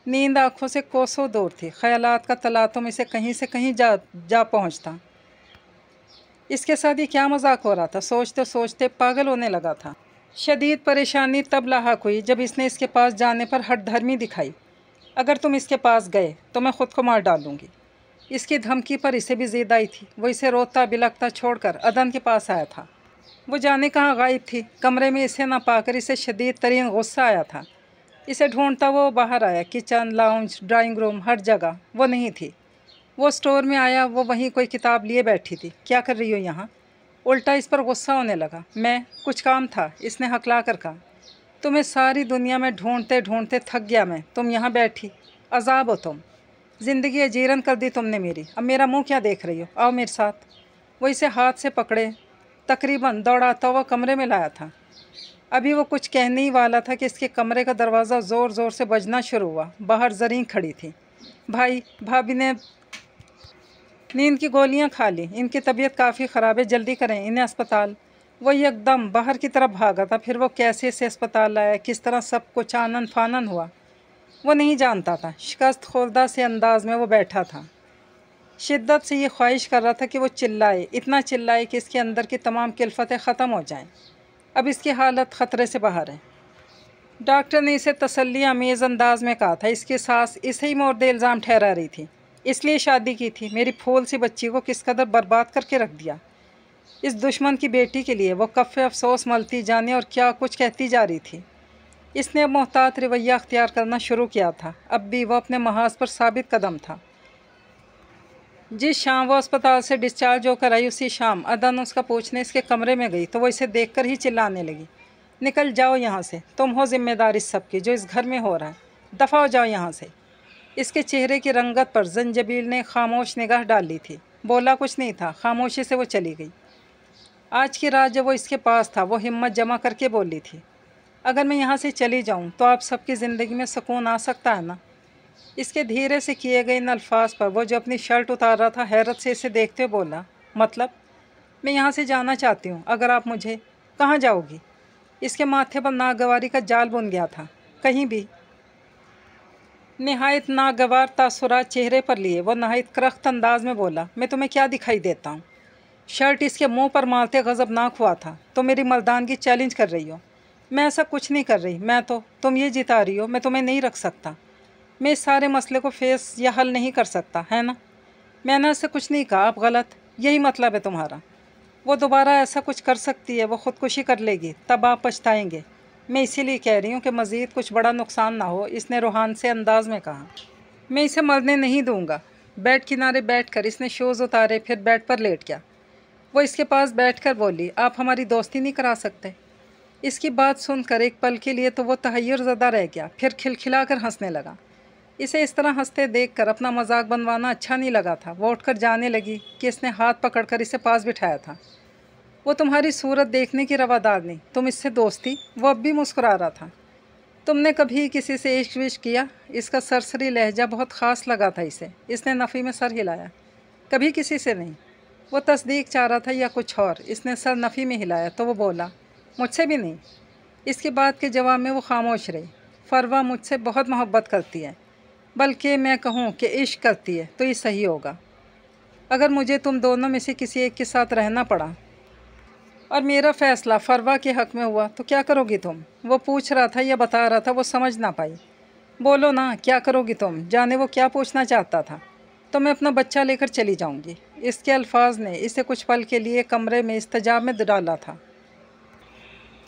नींद आँखों से कोसों दूर थी। ख्यालात का तलातुम इसे कहीं से कहीं जा पहुँचता। इसके साथ ही क्या मजाक हो रहा था, सोचते सोचते पागल होने लगा था। शदीद परेशानी तब लाहक हुई जब इसने इसके पास जाने पर हठधर्मी दिखाई। अगर तुम इसके पास गए तो मैं ख़ुद को मार डालूँगी। इसकी धमकी पर इसे भी ज़िद आई थी। वो इसे रोता बिलखता छोड़कर अदन के पास आया था। वो जाने कहाँ गायब थी। कमरे में इसे ना पाकर इसे शदीद तरीन गुस्सा आया था। इसे ढूंढता वो बाहर आया। किचन, लाउंज, ड्राइंग रूम, हर जगह वो नहीं थी। वो स्टोर में आया। वो वहीं कोई किताब लिए बैठी थी। क्या कर रही हो यहाँ? उल्टा इस पर गुस्सा होने लगा। मैं कुछ काम था, इसने हकला कर कहा। तुम्हें सारी दुनिया में ढूंढते ढूंढते थक गया मैं। तुम यहाँ बैठी, अजाब हो तुम। ज़िंदगी अजीरन कर दी तुमने मेरी। अब मेरा मुंह क्या देख रही हो? आओ मेरे साथ। वो इसे हाथ से पकड़े तकरीबन दौड़ाता हुआ कमरे में लाया था। अभी वो कुछ कहने ही वाला था कि इसके कमरे का दरवाज़ा ज़ोर ज़ोर से बजना शुरू हुआ। बाहर ज़रीन खड़ी थी। भाई, भाभी ने नींद की गोलियां खा ली। इनकी तबीयत काफ़ी ख़राब है, जल्दी करें इन्हें अस्पताल। वो एकदम बाहर की तरफ भागा था। फिर वो कैसे से अस्पताल लाया, किस तरह सब कुछ आनन फानन हुआ। वो नहीं जानता था। शिकस्त खुर्दा से अंदाज में वो बैठा था। शिद्दत से ये ख्वाहिश कर रहा था कि वो चिल्लाए, इतना चिल्लाए कि इसके अंदर की तमाम किल्फतें ख़त्म हो जाएं। अब इसकी हालत ख़तरे से बाहर है। डॉक्टर ने इसे तसल्ली अमेज़ अंदाज में कहा था। इसकी सास इसे ही मोर्दे इल्ज़ाम ठहरा रही थी। इसलिए शादी की थी, मेरी फूल सी बच्ची को किस कदर बर्बाद करके रख दिया। इस दुश्मन की बेटी के लिए वो कफ़े अफसोस मलती जाने और क्या कुछ कहती जा रही थी। इसने अब मोहतात रवैया अख्तियार करना शुरू किया था। अब भी वो अपने महाज पर साबित कदम था। जिस शाम वो अस्पताल से डिस्चार्ज होकर आई, उसी शाम अदन उसका पूछने इसके कमरे में गई तो वो इसे देखकर ही चिल्लाने लगी, निकल जाओ यहाँ से, तुम हो जिम्मेदार इस सब की जो इस घर में हो रहा है, दफ़ा हो जाओ यहाँ से। इसके चेहरे की रंगत पर जंजबील ने खामोश निगाह डाल ली थी। बोला कुछ नहीं था, खामोशी से वो चली गई। आज की रात जब वो इसके पास था, वो हिम्मत जमा करके बोली थी, अगर मैं यहाँ से चली जाऊँ तो आप सबकी ज़िंदगी में सुकून आ सकता है ना। इसके धीरे से किए गए इन अल्फाज पर वो जो अपनी शर्ट उतार रहा था, हैरत से इसे देखते हुए बोला, मतलब मैं यहाँ से जाना चाहती हूँ, अगर आप मुझे, कहाँ जाओगी। इसके माथे पर नागवारी का जाल बुन गया था। कहीं भी। नहायत नागवार तासुरात चेहरे पर लिए वो नहायत करख्त अंदाज में बोला, मैं तुम्हें क्या दिखाई देता हूँ। शर्ट इसके मुंह पर मारते गज़बनाक हुआ था। तुम मेरी मर्दानगी चैलेंज कर रही हो। मैं ऐसा कुछ नहीं कर रही। मैं तो, तुम ये जिता रही हो, मैं तुम्हें नहीं रख सकता। मैं इस सारे मसले को फेस या हल नहीं कर सकता, है ना। मैंने ऐसा कुछ नहीं कहा, आप गलत, यही मतलब है तुम्हारा। वो दोबारा ऐसा कुछ कर सकती है, वो ख़ुदकुशी कर लेगी, तब आप पछताएंगे। मैं इसीलिए कह रही हूँ कि मज़ीद कुछ बड़ा नुकसान ना हो, इसने रूहान से अंदाज में कहा। मैं इसे मरने नहीं दूँगा। बेड किनारे बैठकर इसने शूज़ उतारे, फिर बेड पर लेट गया। वो इसके पास बैठकर बोली, आप हमारी दोस्ती नहीं करा सकते। इसकी बात सुनकर एक पल के लिए तो वो तहय्युर ज़दा रह गया, फिर खिलखिलाकर हंसने लगा। इसे इस तरह हंसते देखकर अपना मजाक बनवाना अच्छा नहीं लगा था। वो उठकर जाने लगी कि इसने हाथ पकड़कर इसे पास बिठाया था। वो तुम्हारी सूरत देखने की रवादार नहीं, तुम इससे दोस्ती। वो अब भी मुस्कुरा रहा था। तुमने कभी किसी से इश्क विश्क किया। इसका सरसरी लहजा बहुत ख़ास लगा था इसे। इसने नफ़ी में सर हिलाया। कभी किसी से नहीं। वो तस्दीक चाह रहा था या कुछ और। इसने सर नफ़ी में हिलाया तो वो बोला, मुझसे भी नहीं। इसकी बात के जवाब में वो खामोश रही। फरवा मुझसे बहुत मोहब्बत करती है, बल्कि मैं कहूँ कि इश्क करती है तो ये सही होगा। अगर मुझे तुम दोनों में से किसी एक के साथ रहना पड़ा और मेरा फ़ैसला फरवा के हक़ में हुआ तो क्या करोगी तुम। वो पूछ रहा था या बता रहा था, वो समझ ना पाई। बोलो ना, क्या करोगी तुम। जाने वो क्या पूछना चाहता था। तो मैं अपना बच्चा लेकर चली जाऊँगी। इसके अल्फाज ने इसे कुछ पल के लिए कमरे में इस्तिजाब में डाला था।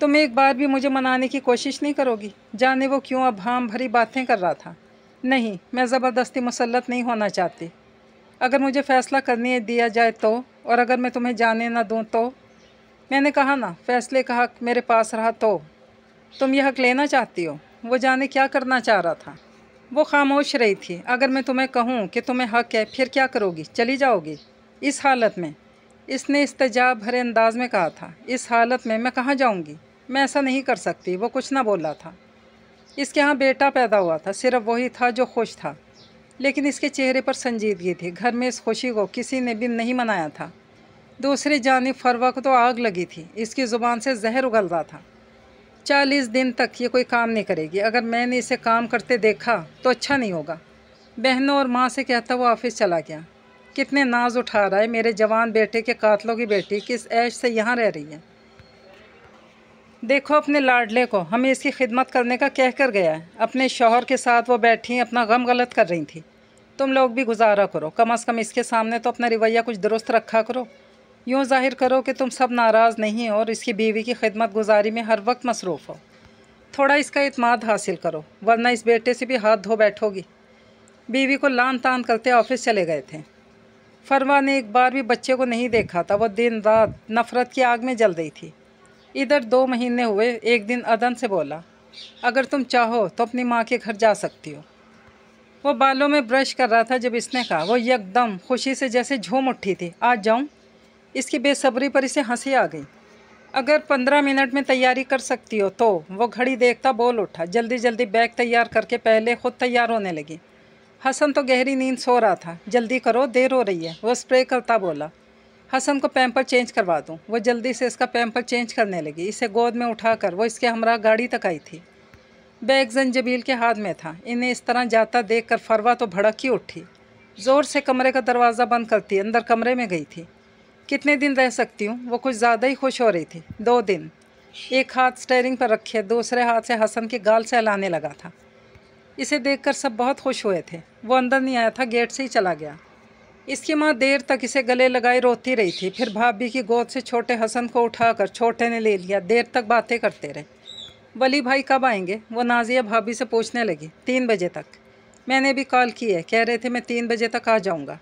तुम एक बार भी मुझे मनाने की कोशिश नहीं करोगी। जाने वो क्यों अब भाम भरी बातें कर रहा था। नहीं, मैं ज़बरदस्ती मुसल्लत नहीं होना चाहती। अगर मुझे फ़ैसला करने दिया जाए तो, और अगर मैं तुम्हें जाने ना दूँ तो। मैंने कहा ना, फ़ैसले का हक़ मेरे पास रहा तो। तुम यह हक़ लेना चाहती हो। वो जाने क्या करना चाह रहा था। वो खामोश रही थी। अगर मैं तुम्हें कहूँ कि तुम्हें हक़ है, फिर क्या करोगी, चली जाओगी। इस हालत में, इसने इस्तेजाब भरे अंदाज में कहा था, इस हालत में मैं कहाँ जाऊँगी। मैं ऐसा नहीं कर सकती। वो कुछ ना बोला था। इसके यहाँ बेटा पैदा हुआ था, सिर्फ वही था जो खुश था, लेकिन इसके चेहरे पर संजीदगी थी। घर में इस खुशी को किसी ने भी नहीं मनाया था। दूसरी जानिब फरवा को तो आग लगी थी। इसकी ज़ुबान से जहर उगल रहा था। 40 दिन तक ये कोई काम नहीं करेगी। अगर मैंने इसे काम करते देखा तो अच्छा नहीं होगा। बहनों और माँ से कहता वो ऑफिस चला गया। कितने नाज उठा रहा है, मेरे जवान बेटे के कातलों की बेटी किस ऐश से यहाँ रह रही है। देखो अपने लाडले को, हमें इसकी खिदमत करने का कह कर गया है। अपने शौहर के साथ वो बैठी अपना गम गलत कर रही थी। तुम लोग भी गुजारा करो, कम अज़ कम इसके सामने तो अपना रवैया कुछ दुरुस्त रखा करो। यूँ ज़ाहिर करो कि तुम सब नाराज़ नहीं हो और इसकी बीवी की खिदमत गुजारी में हर वक्त मसरूफ़ हो। थोड़ा इसका इत्माद हासिल करो, वरना इस बेटे से भी हाथ धो बैठोगी। बीवी को लान तान करते ऑफिस चले गए थे। फरवा ने एक बार भी बच्चे को नहीं देखा था। वो दिन रात नफ़रत की आग में जल रही थी। इधर 2 महीने हुए। एक दिन अदन से बोला, अगर तुम चाहो तो अपनी माँ के घर जा सकती हो। वो बालों में ब्रश कर रहा था जब इसने कहा। वो यकदम खुशी से जैसे झूम उठी थी। आज जाऊँ। इसकी बेसब्री पर इसे हंसी आ गई। अगर 15 मिनट में तैयारी कर सकती हो तो। वो घड़ी देखता बोल उठा। जल्दी जल्दी बैग तैयार करके पहले खुद तैयार होने लगी। हसन तो गहरी नींद सो रहा था। जल्दी करो, देर हो रही है। वो स्प्रे करता बोला, हसन को पैम्पर चेंज करवा दूँ। वो जल्दी से इसका पैम्पर चेंज करने लगी। इसे गोद में उठाकर वो इसके हमरा गाड़ी तक आई थी। बैग जंजबील के हाथ में था। इन्हें इस तरह जाता देखकर फरवा तो भड़क ही उठी। ज़ोर से कमरे का दरवाज़ा बंद करती अंदर कमरे में गई थी। कितने दिन रह सकती हूँ, वो कुछ ज़्यादा ही खुश हो रही थी। 2 दिन। एक हाथ स्टीयरिंग पर रखे, दूसरे हाथ से हसन के गाल से हिलाने लगा था। इसे देखकर सब बहुत खुश हुए थे। वो अंदर नहीं आया था, गेट से ही चला गया। इसकी माँ देर तक इसे गले लगाए रोती रही थी। फिर भाभी की गोद से छोटे हसन को उठाकर छोटे ने ले लिया। देर तक बातें करते रहे। वली भाई कब आएंगे, वो नाजिया भाभी से पूछने लगी। 3 बजे तक। मैंने भी कॉल की है, कह रहे थे मैं 3 बजे तक आ जाऊंगा।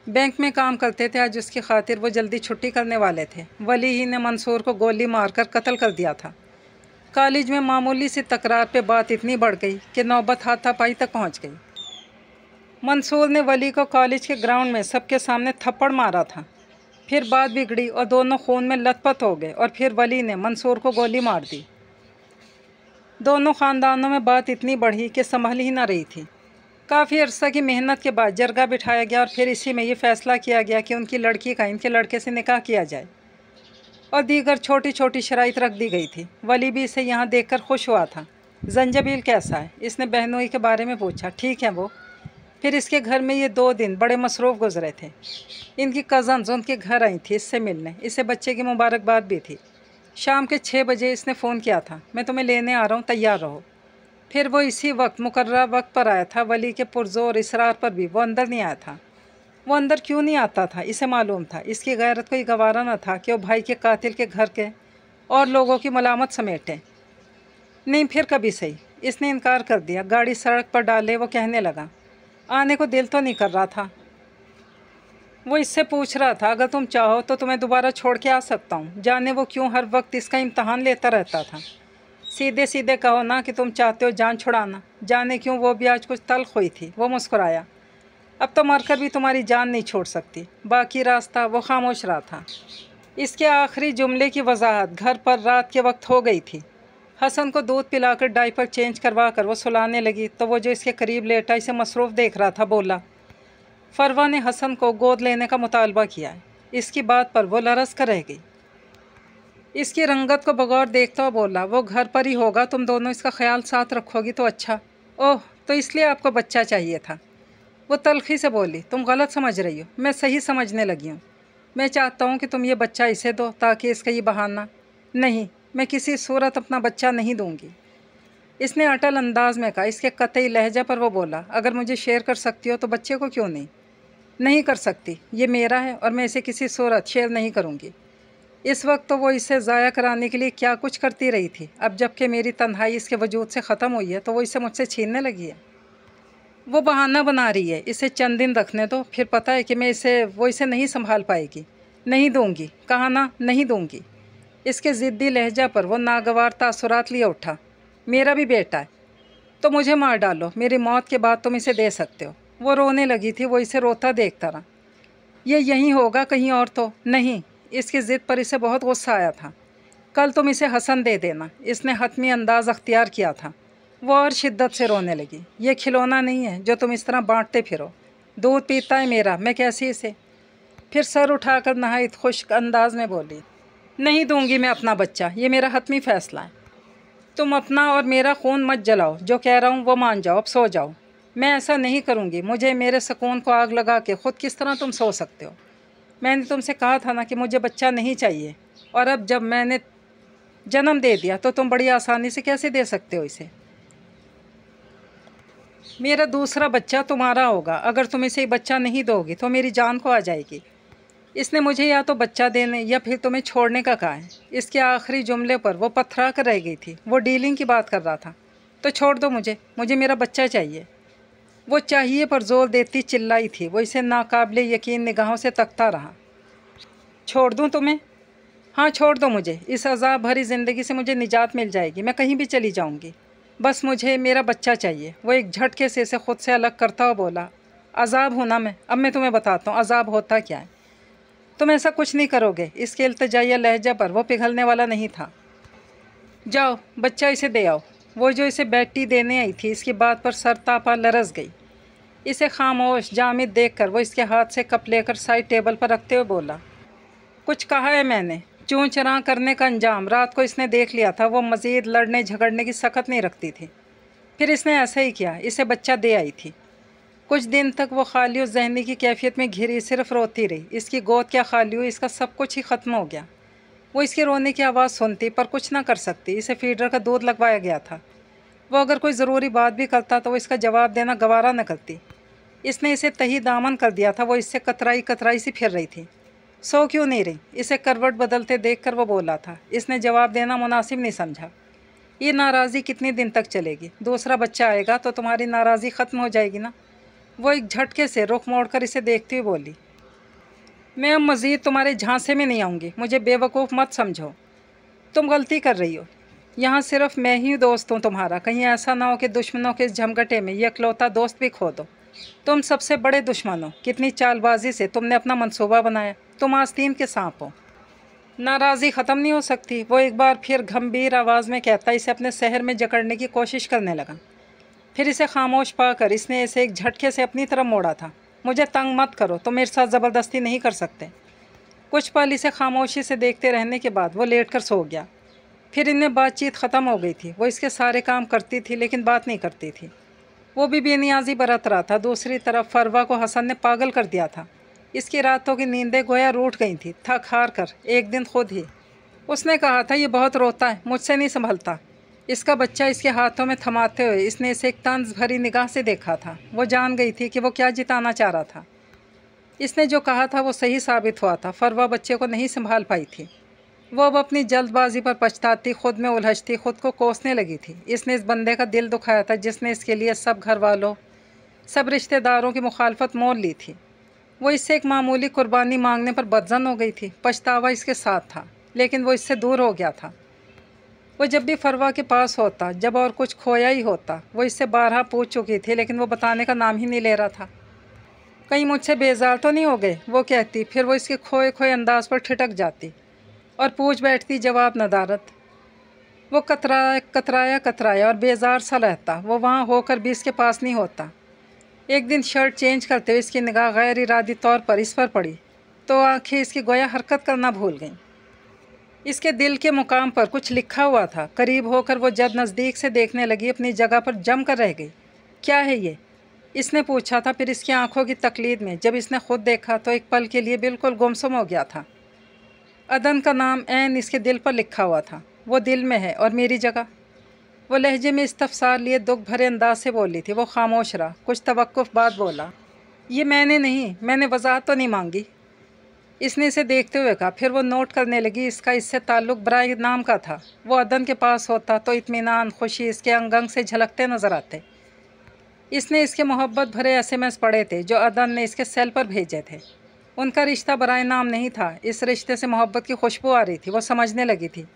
बैंक में काम करते थे, आज उसकी खातिर वो जल्दी छुट्टी करने वाले थे। वली ही ने मंसूर को गोली मारकर कत्ल कर दिया था। कॉलेज में मामूली सी तकरार पे बात इतनी बढ़ गई कि नौबत हाथापाई तक पहुंच गई। मंसूर ने वली को कॉलेज के ग्राउंड में सबके सामने थप्पड़ मारा था। फिर बात बिगड़ी और दोनों खून में लथपथ हो गए और फिर वली ने मंसूर को गोली मार दी। दोनों ख़ानदानों में बात इतनी बढ़ी कि संभल ही ना रही थी। काफ़ी अरसा की मेहनत के बाद जरगा बिठाया गया और फिर इसी में ये फ़ैसला किया गया कि उनकी लड़की का इनके लड़के से निकाह किया जाए और दीगर छोटी छोटी शराइत रख दी गई थी। वली भी इसे यहाँ देखकर खुश हुआ था। जंजबील कैसा है, इसने बहनोई के बारे में पूछा। ठीक है वो। फिर इसके घर में ये 2 दिन बड़े मसरूफ़ गुजरे थे। इनकी कज़न्स उनके घर आई थी इससे मिलने। इसे बच्चे की मुबारकबाद भी थी। शाम के 6 बजे इसने फ़ोन किया था, मैं तुम्हें लेने आ रहा हूँ, तैयार रहो। फिर वो इसी वक्त मुकर्रर वक्त पर आया था। वली के पुरज़ोर इसरार पर भी वो अंदर नहीं आया था। वो अंदर क्यों नहीं आता था, इसे मालूम था। इसकी गैरत को ये गवारा न था कि वो भाई के कातिल के घर के और लोगों की मलामत समेटे। नहीं, फिर कभी सही। इसने इनकार कर दिया। गाड़ी सड़क पर डाले वो कहने लगा, आने को दिल तो नहीं कर रहा था। वो इससे पूछ रहा था, अगर तुम चाहो तो तुम्हें दोबारा छोड़ के आ सकता हूँ। जाने वो क्यों हर वक्त इसका इम्तहान लेता रहता था। सीधे सीधे कहो ना कि तुम चाहते हो जान छुड़ाना। जाने क्यों वो भी आज कुछ तल्ख हुई थी। वो मुस्कुराया। अब तो मरकर भी तुम्हारी जान नहीं छोड़ सकती। बाकी रास्ता वो खामोश रहा था। इसके आखिरी जुमले की वजाहत घर पर रात के वक्त हो गई थी। हसन को दूध पिलाकर डायपर चेंज करवा कर वो सुलाने लगी तो वो जो इसके करीब लेटा इसे मसरूफ़ देख रहा था बोला। फरवा ने हसन को गोद लेने का मुतालबा किया। इसकी बात पर वो लरस कर रह गई। इसकी रंगत को बगौर देखता हुआ बोला, वो घर पर ही होगा, तुम दोनों इसका ख्याल साथ रखोगी तो अच्छा। ओह, तो इसलिए आपको बच्चा चाहिए था। वो तल्खी से बोली, तुम गलत समझ रही हो, मैं सही समझने लगी हूँ। मैं चाहता हूँ कि तुम ये बच्चा इसे दो ताकि इसका ये बहाना। नहीं, मैं किसी सूरत अपना बच्चा नहीं दूँगी, इसने अटल अंदाज में कहा। इसके कतई लहजा पर वो बोला, अगर मुझे शेयर कर सकती हो तो बच्चे को क्यों नहीं। नहीं कर सकती, ये मेरा है और मैं इसे किसी सूरत शेयर नहीं करूँगी। इस वक्त तो वो इसे ज़ाया कराने के लिए क्या कुछ करती रही थी। अब जबकि मेरी तन्हाई इसके वजूद से ख़त्म हुई है तो वो इसे मुझसे छीनने लगी है। वो बहाना बना रही है। इसे चंद दिन रखने दो, फिर पता है कि वो इसे नहीं संभाल पाएगी। नहीं दूंगी, कहा ना, नहीं दूंगी। इसके ज़िद्दी लहजा पर वो नागवार तासुरात लिए उठा। मेरा भी बेटा है तो मुझे मार डालो, मेरी मौत के बाद तुम इसे दे सकते हो। वो रोने लगी थी। वो इसे रोता देखता रहा। ये यहीं होगा, कहीं और तो नहीं। इसकी ज़िद पर इसे बहुत गुस्सा आया था। कल तुम इसे हसन दे देना, इसने हतमी अंदाज अख्तियार किया था। वो और शिद्दत से रोने लगी। ये खिलौना नहीं है जो तुम इस तरह बांटते फिरो। दूध पीता है मेरा, मैं कैसी इसे। फिर सर उठाकर नहायत खुश्क अंदाज में बोली, नहीं दूंगी मैं अपना बच्चा, ये मेरा हतमी फ़ैसला है। तुम अपना और मेरा खून मत जलाओ, जो कह रहा हूँ वो मान जाओ, अब सो जाओ। मैं ऐसा नहीं करूँगी। मुझे मेरे सुकून को आग लगा के ख़ुद किस तरह तुम सो सकते हो। मैंने तुमसे कहा था ना कि मुझे बच्चा नहीं चाहिए, और अब जब मैंने जन्म दे दिया तो तुम बड़ी आसानी से कैसे दे सकते हो इसे। मेरा दूसरा बच्चा तुम्हारा होगा। अगर तुम इसे बच्चा नहीं दोगी तो मेरी जान को आ जाएगी। इसने मुझे या तो बच्चा देने या फिर तुम्हें छोड़ने का कहा है। इसके आखिरी जुमले पर वो पथरा कर रह गई थी। वो डीलिंग की बात कर रहा था। तो छोड़ दो मुझे मेरा बच्चा चाहिए। वो चाहिए पर जोर देती चिल्लाई थी। वो इसे नाकाबिले यकीन निगाहों से तकता रहा। छोड़ दूँ तुम्हें? हाँ, छोड़ दो मुझे। इस अज़ाब भरी ज़िंदगी से मुझे निजात मिल जाएगी। मैं कहीं भी चली जाऊँगी, बस मुझे मेरा बच्चा चाहिए। वो एक झटके से इसे खुद से अलग करता हुआ बोला, अज़ाब हूँ ना मैं। अब मैं तुम्हें बताता हूँ अज़ाब होता क्या है। तुम ऐसा कुछ नहीं करोगे। इसके इल्तिजाइया लहजा पर वो पिघलने वाला नहीं था। जाओ, बच्चा इसे दे आओ। वो जो इसे बैटी देने आई थी, इसकी बात पर सर तापा लरस गई। इसे खामोश जामिद देखकर वो इसके हाथ से कप लेकर साइड टेबल पर रखते हुए बोला, कुछ कहा है मैंने। चूँ चरां करने का अंजाम रात को इसने देख लिया था। वो मज़ीद लड़ने झगड़ने की सकत नहीं रखती थी। फिर इसने ऐसा ही किया, इसे बच्चा दे आई थी। कुछ दिन तक वो खाली और जहनी की कैफियत में घिरी सिर्फ रोती रही। इसकी गोद क्या खाली हुई, इसका सब कुछ ही ख़त्म हो गया। वो इसके रोने की आवाज़ सुनती पर कुछ ना कर सकती। इसे फीडर का दूध लगवाया गया था। वो अगर कोई ज़रूरी बात भी करता तो वो इसका जवाब देना गवारा न करती। इसने इसे तही दामन कर दिया था। वो इससे कतराई कतराई सी फिर रही थी। सो क्यों नहीं रही, इसे करवट बदलते देखकर वो बोला था। इसने जवाब देना मुनासिब नहीं समझा। ये नाराज़ी कितने दिन तक चलेगी? दूसरा बच्चा आएगा तो तुम्हारी नाराज़ी ख़त्म हो जाएगी ना। वो एक झटके से रुख मोड़कर इसे देखती हुई बोली, मैं अब मज़ीद तुम्हारे झांसे में नहीं आऊँगी। मुझे बेवकूफ़ मत समझो, तुम गलती कर रही हो। यहाँ सिर्फ मैं ही दोस्त हूँ तुम्हारा। कहीं ऐसा ना हो कि दुश्मनों के इस झमगटे में ये इकलौता दोस्त भी खो दो। तुम सबसे बड़े दुश्मन हो। कितनी चालबाजी से तुमने अपना मंसूबा बनाया। तुम आस्तीन के सांप हो। नाराज़ी ख़त्म नहीं हो सकती। वो एक बार फिर गंभीर आवाज़ में कहता इसे अपने शहर में जकड़ने की कोशिश करने लगा। फिर इसे खामोश पाकर इसने इसे एक झटके से अपनी तरफ मोड़ा था। मुझे तंग मत करो, तुम मेरे साथ ज़बरदस्ती नहीं कर सकते। कुछ पल इसे खामोशी से देखते रहने के बाद वो लेट कर सो गया। फिर इनमें बातचीत ख़त्म हो गई थी। वो इसके सारे काम करती थी लेकिन बात नहीं करती थी। वो भी बेनियाजी बरत रहा था। दूसरी तरफ फरवा को हसन ने पागल कर दिया था। इसकी रातों की नींदें गोया रूठ गई थी। थक हार कर एक दिन खुद ही उसने कहा था, ये बहुत रोता है, मुझसे नहीं संभलता। इसका बच्चा इसके हाथों में थमाते हुए इसने इसे एक तंज भरी निगाह से देखा था। वो जान गई थी कि वो क्या जिताना चाह रहा था। इसने जो कहा था वो सही साबित हुआ था। फरवा बच्चे को नहीं संभाल पाई थी। वो अब अपनी जल्दबाजी पर पछताती, खुद में उलझती, खुद को कोसने लगी थी। इसने इस बंदे का दिल दुखाया था जिसने इसके लिए सब घर वालों, सब रिश्तेदारों की मुखालफत मोल ली थी। वो इससे एक मामूली कुर्बानी मांगने पर बदजन हो गई थी। पछतावा इसके साथ था लेकिन वो इससे दूर हो गया था। वो जब भी फरवा के पास होता, जब और कुछ खोया ही होता, वो इससे बारहा पूछ चुकी थी लेकिन वो बताने का नाम ही नहीं ले रहा था। कहीं मुझसे बेजार तो नहीं हो गए, वो कहती। फिर वो इसके खोए खोए अंदाज पर ठिठक जाती और पूछ बैठती जवाब नदारत। वो कतराया कतराया और बेजार सा रहता। वो वहाँ होकर भी इसके पास नहीं होता। एक दिन शर्ट चेंज करते हुए इसकी निगाह गैर इरादी तौर पर इस पर पड़ी तो आंखें इसकी गोया हरकत करना भूल गईं। इसके दिल के मुकाम पर कुछ लिखा हुआ था। करीब होकर वो जब नज़दीक से देखने लगी अपनी जगह पर जम कर रह गई। क्या है ये? इसने पूछा था। फिर इसकी आंखों की तकलीद में जब इसने खुद देखा तो एक पल के लिए बिल्कुल गुमसुम हो गया था। अदन का नाम ऐन इसके दिल पर लिखा हुआ था। वो दिल में है और मेरी जगह। वो लहजे में इस्तफसार लिए दुख भरे अंदाज से बोली थी। वो खामोश रहा। कुछ तवक्कुफ बाद बोला, ये मैंने नहीं, मैंने वजाहत तो नहीं मांगी। इसने इसे देखते हुए कहा। फिर वो नोट करने लगी इसका इससे ताल्लुक़ बराए नाम का था। वो अदन के पास होता तो इत्मीनान, खुशी इसके अंग अंग से झलकते नज़र आते। इसने इसके मोहब्बत भरे SMS पढ़े थे जो अदन ने इसके सेल पर भेजे थे। उनका रिश्ता बराए नाम नहीं था। इस रिश्ते से मोहब्बत की खुशबू आ रही थी। वो समझने लगी थी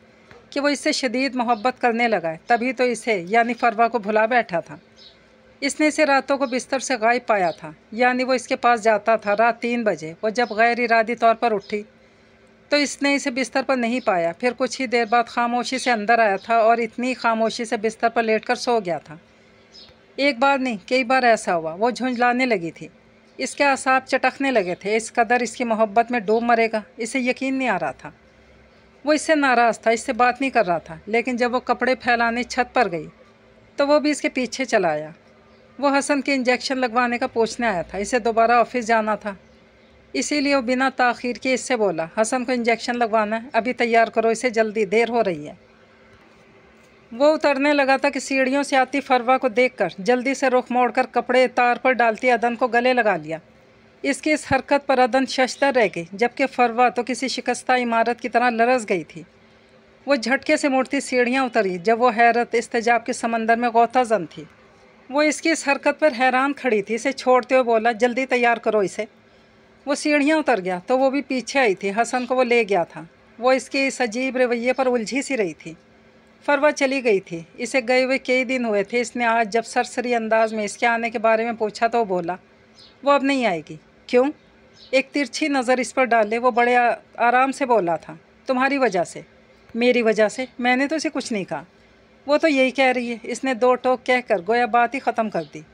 कि वो इससे शदीद मोहब्बत करने लगा है। तभी तो इसे यानी फरवा को भुला बैठा था। इसने इसे रातों को बिस्तर से गायब पाया था। यानी वो इसके पास जाता था रात 3 बजे। वो जब गैर इरादी तौर पर उठी तो इसने इसे बिस्तर पर नहीं पाया। फिर कुछ ही देर बाद खामोशी से अंदर आया था और इतनी खामोशी से बिस्तर पर लेटकर सो गया था। एक बार नहीं, कई बार ऐसा हुआ। वो झुंझलाने लगी थी। इसके आसाब चटकने लगे थे। इस कदर इसकी मोहब्बत में डूब मरेगा, इसे यकीन नहीं आ रहा था। वो इससे नाराज़ था, इससे बात नहीं कर रहा था। लेकिन जब वो कपड़े फैलाने छत पर गई तो वो भी इसके पीछे चला आया। वो हसन के इंजेक्शन लगवाने का पूछने आया था। इसे दोबारा ऑफिस जाना था, इसीलिए वो बिना ताख़ीर के इससे बोला, हसन को इंजेक्शन लगवाना है, अभी तैयार करो इसे, जल्दी, देर हो रही है। वो उतरने लगा था कि सीढ़ियों से आती फरवा को देखकर जल्दी से रुख मोड़कर कपड़े तार पर डालती अदन को गले लगा लिया। इसकी इस हरकत पर अदन शशदर रह गई, जबकि फरवा तो किसी शिकस्ता इमारत की तरह लरस गई थी। वो झटके से मुड़ती सीढ़ियाँ उतरी जब वो हैरत इस्तेजाब के समंदर में गौताज़न थी। वो इसकी इस हरकत पर हैरान खड़ी थी। इसे छोड़ते हुए बोला, जल्दी तैयार करो इसे। वो सीढ़ियाँ उतर गया तो वो भी पीछे आई थी। हसन को वो ले गया था। वो इसके इस अजीब रवैये पर उलझी सी रही थी। फरवा चली गई थी। इसे गए हुए कई दिन हुए थे। इसने आज जब सरसरी अंदाज में इसके आने के बारे में पूछा तो बोला, वो अब नहीं आएगी। क्यों? एक तिरछी नज़र इस पर डाले वो बड़े आराम से बोला था, तुम्हारी वजह से। मेरी वजह से? मैंने तो इसे कुछ नहीं कहा। वो तो यही कह रही है। इसने 2 टोक कहकर गोया बात ही ख़त्म कर दी।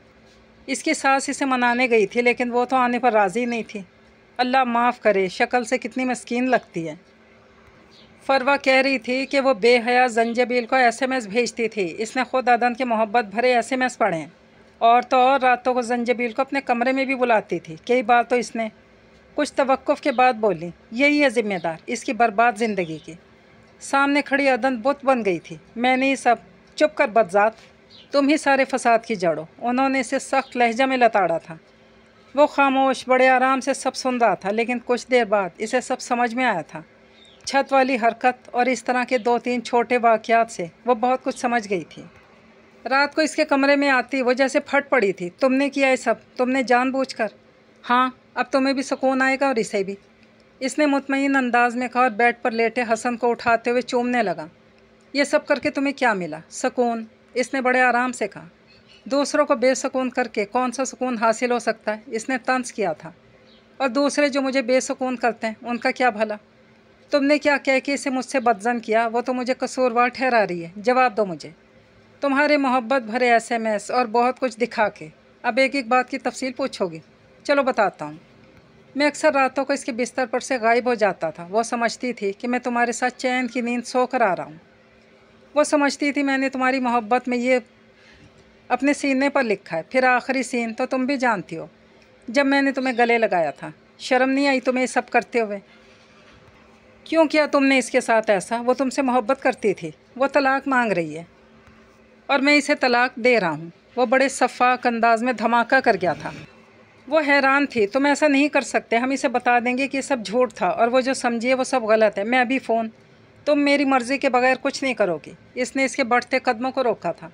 इसकी सास इसे मनाने गई थी लेकिन वो तो आने पर राज़ी नहीं थी। अल्लाह माफ़ करे, शक्ल से कितनी मस्कीन लगती है। फरवा कह रही थी कि वो बेहया जंजबील को एसएमएस भेजती थी। इसने खुद अदन के मोहब्बत भरे एसएमएस पढ़े और तो और रातों को जंजबील को अपने कमरे में भी बुलाती थी। कई बार तो इसने कुछ तवक्कुफ़ के बाद बोली, यही है ज़िम्मेदार इसकी बर्बाद ज़िंदगी की। सामने खड़ी अदन बुत बन गई थी। मैंने ही सब, चुप कर बदजात, तुम ही सारे फसाद की जड़ हो। उन्होंने इसे सख्त लहजा में लताड़ा था। वो खामोश बड़े आराम से सब सुन रहा था, लेकिन कुछ देर बाद इसे सब समझ में आया था। छत वाली हरकत और इस तरह के 2-3 छोटे वाक़यात से वो बहुत कुछ समझ गई थी। रात को इसके कमरे में आती वो जैसे फट पड़ी थी। तुमने किया है सब, तुमने जानबूझकर। हाँ, अब तुम्हें भी सुकून आएगा और इसे भी, इसने मुतमईन अंदाज में कहा और बेड पर लेटे हसन को उठाते हुए चूमने लगा। ये सब करके तुम्हें क्या मिला? सुकून, इसने बड़े आराम से कहा। दूसरों को बेसुकून करके कौन सा सुकून हासिल हो सकता है? इसने तंज किया था। और दूसरे जो मुझे बेसुकून करते हैं उनका क्या भला? तुमने क्या कह के इसे मुझसे बदजन किया? वो तो मुझे कसूरवार ठहरा रही है। जवाब दो मुझे। तुम्हारे मोहब्बत भरे एसएमएस और बहुत कुछ दिखा के अब एक एक बात की तफसील पूछोगी? चलो बताता हूँ। मैं अक्सर रातों को इसके बिस्तर पर से गायब हो जाता था। वो समझती थी कि मैं तुम्हारे साथ चैन की नींद सो कर आ रहा हूँ। वो समझती थी मैंने तुम्हारी मोहब्बत में ये अपने सीने पर लिखा है। फिर आखिरी सीन तो तुम भी जानती हो, जब मैंने तुम्हें गले लगाया था। शर्म नहीं आई तुम्हें ये सब करते हुए? क्यों किया तुमने इसके साथ ऐसा? वो तुमसे मोहब्बत करती थी। वो तलाक मांग रही है और मैं इसे तलाक दे रहा हूँ। वो बड़े शफ़ाक अंदाज में धमाका कर गया था। वो हैरान थी। तुम ऐसा नहीं कर सकते, हम इसे बता देंगे कि सब झूठ था और वो जो समझिए वो सब गलत है। मैं अभी फ़ोन, तुम मेरी मर्ज़ी के बगैर कुछ नहीं करोगी। इसने इसके बढ़ते कदमों को रोका था।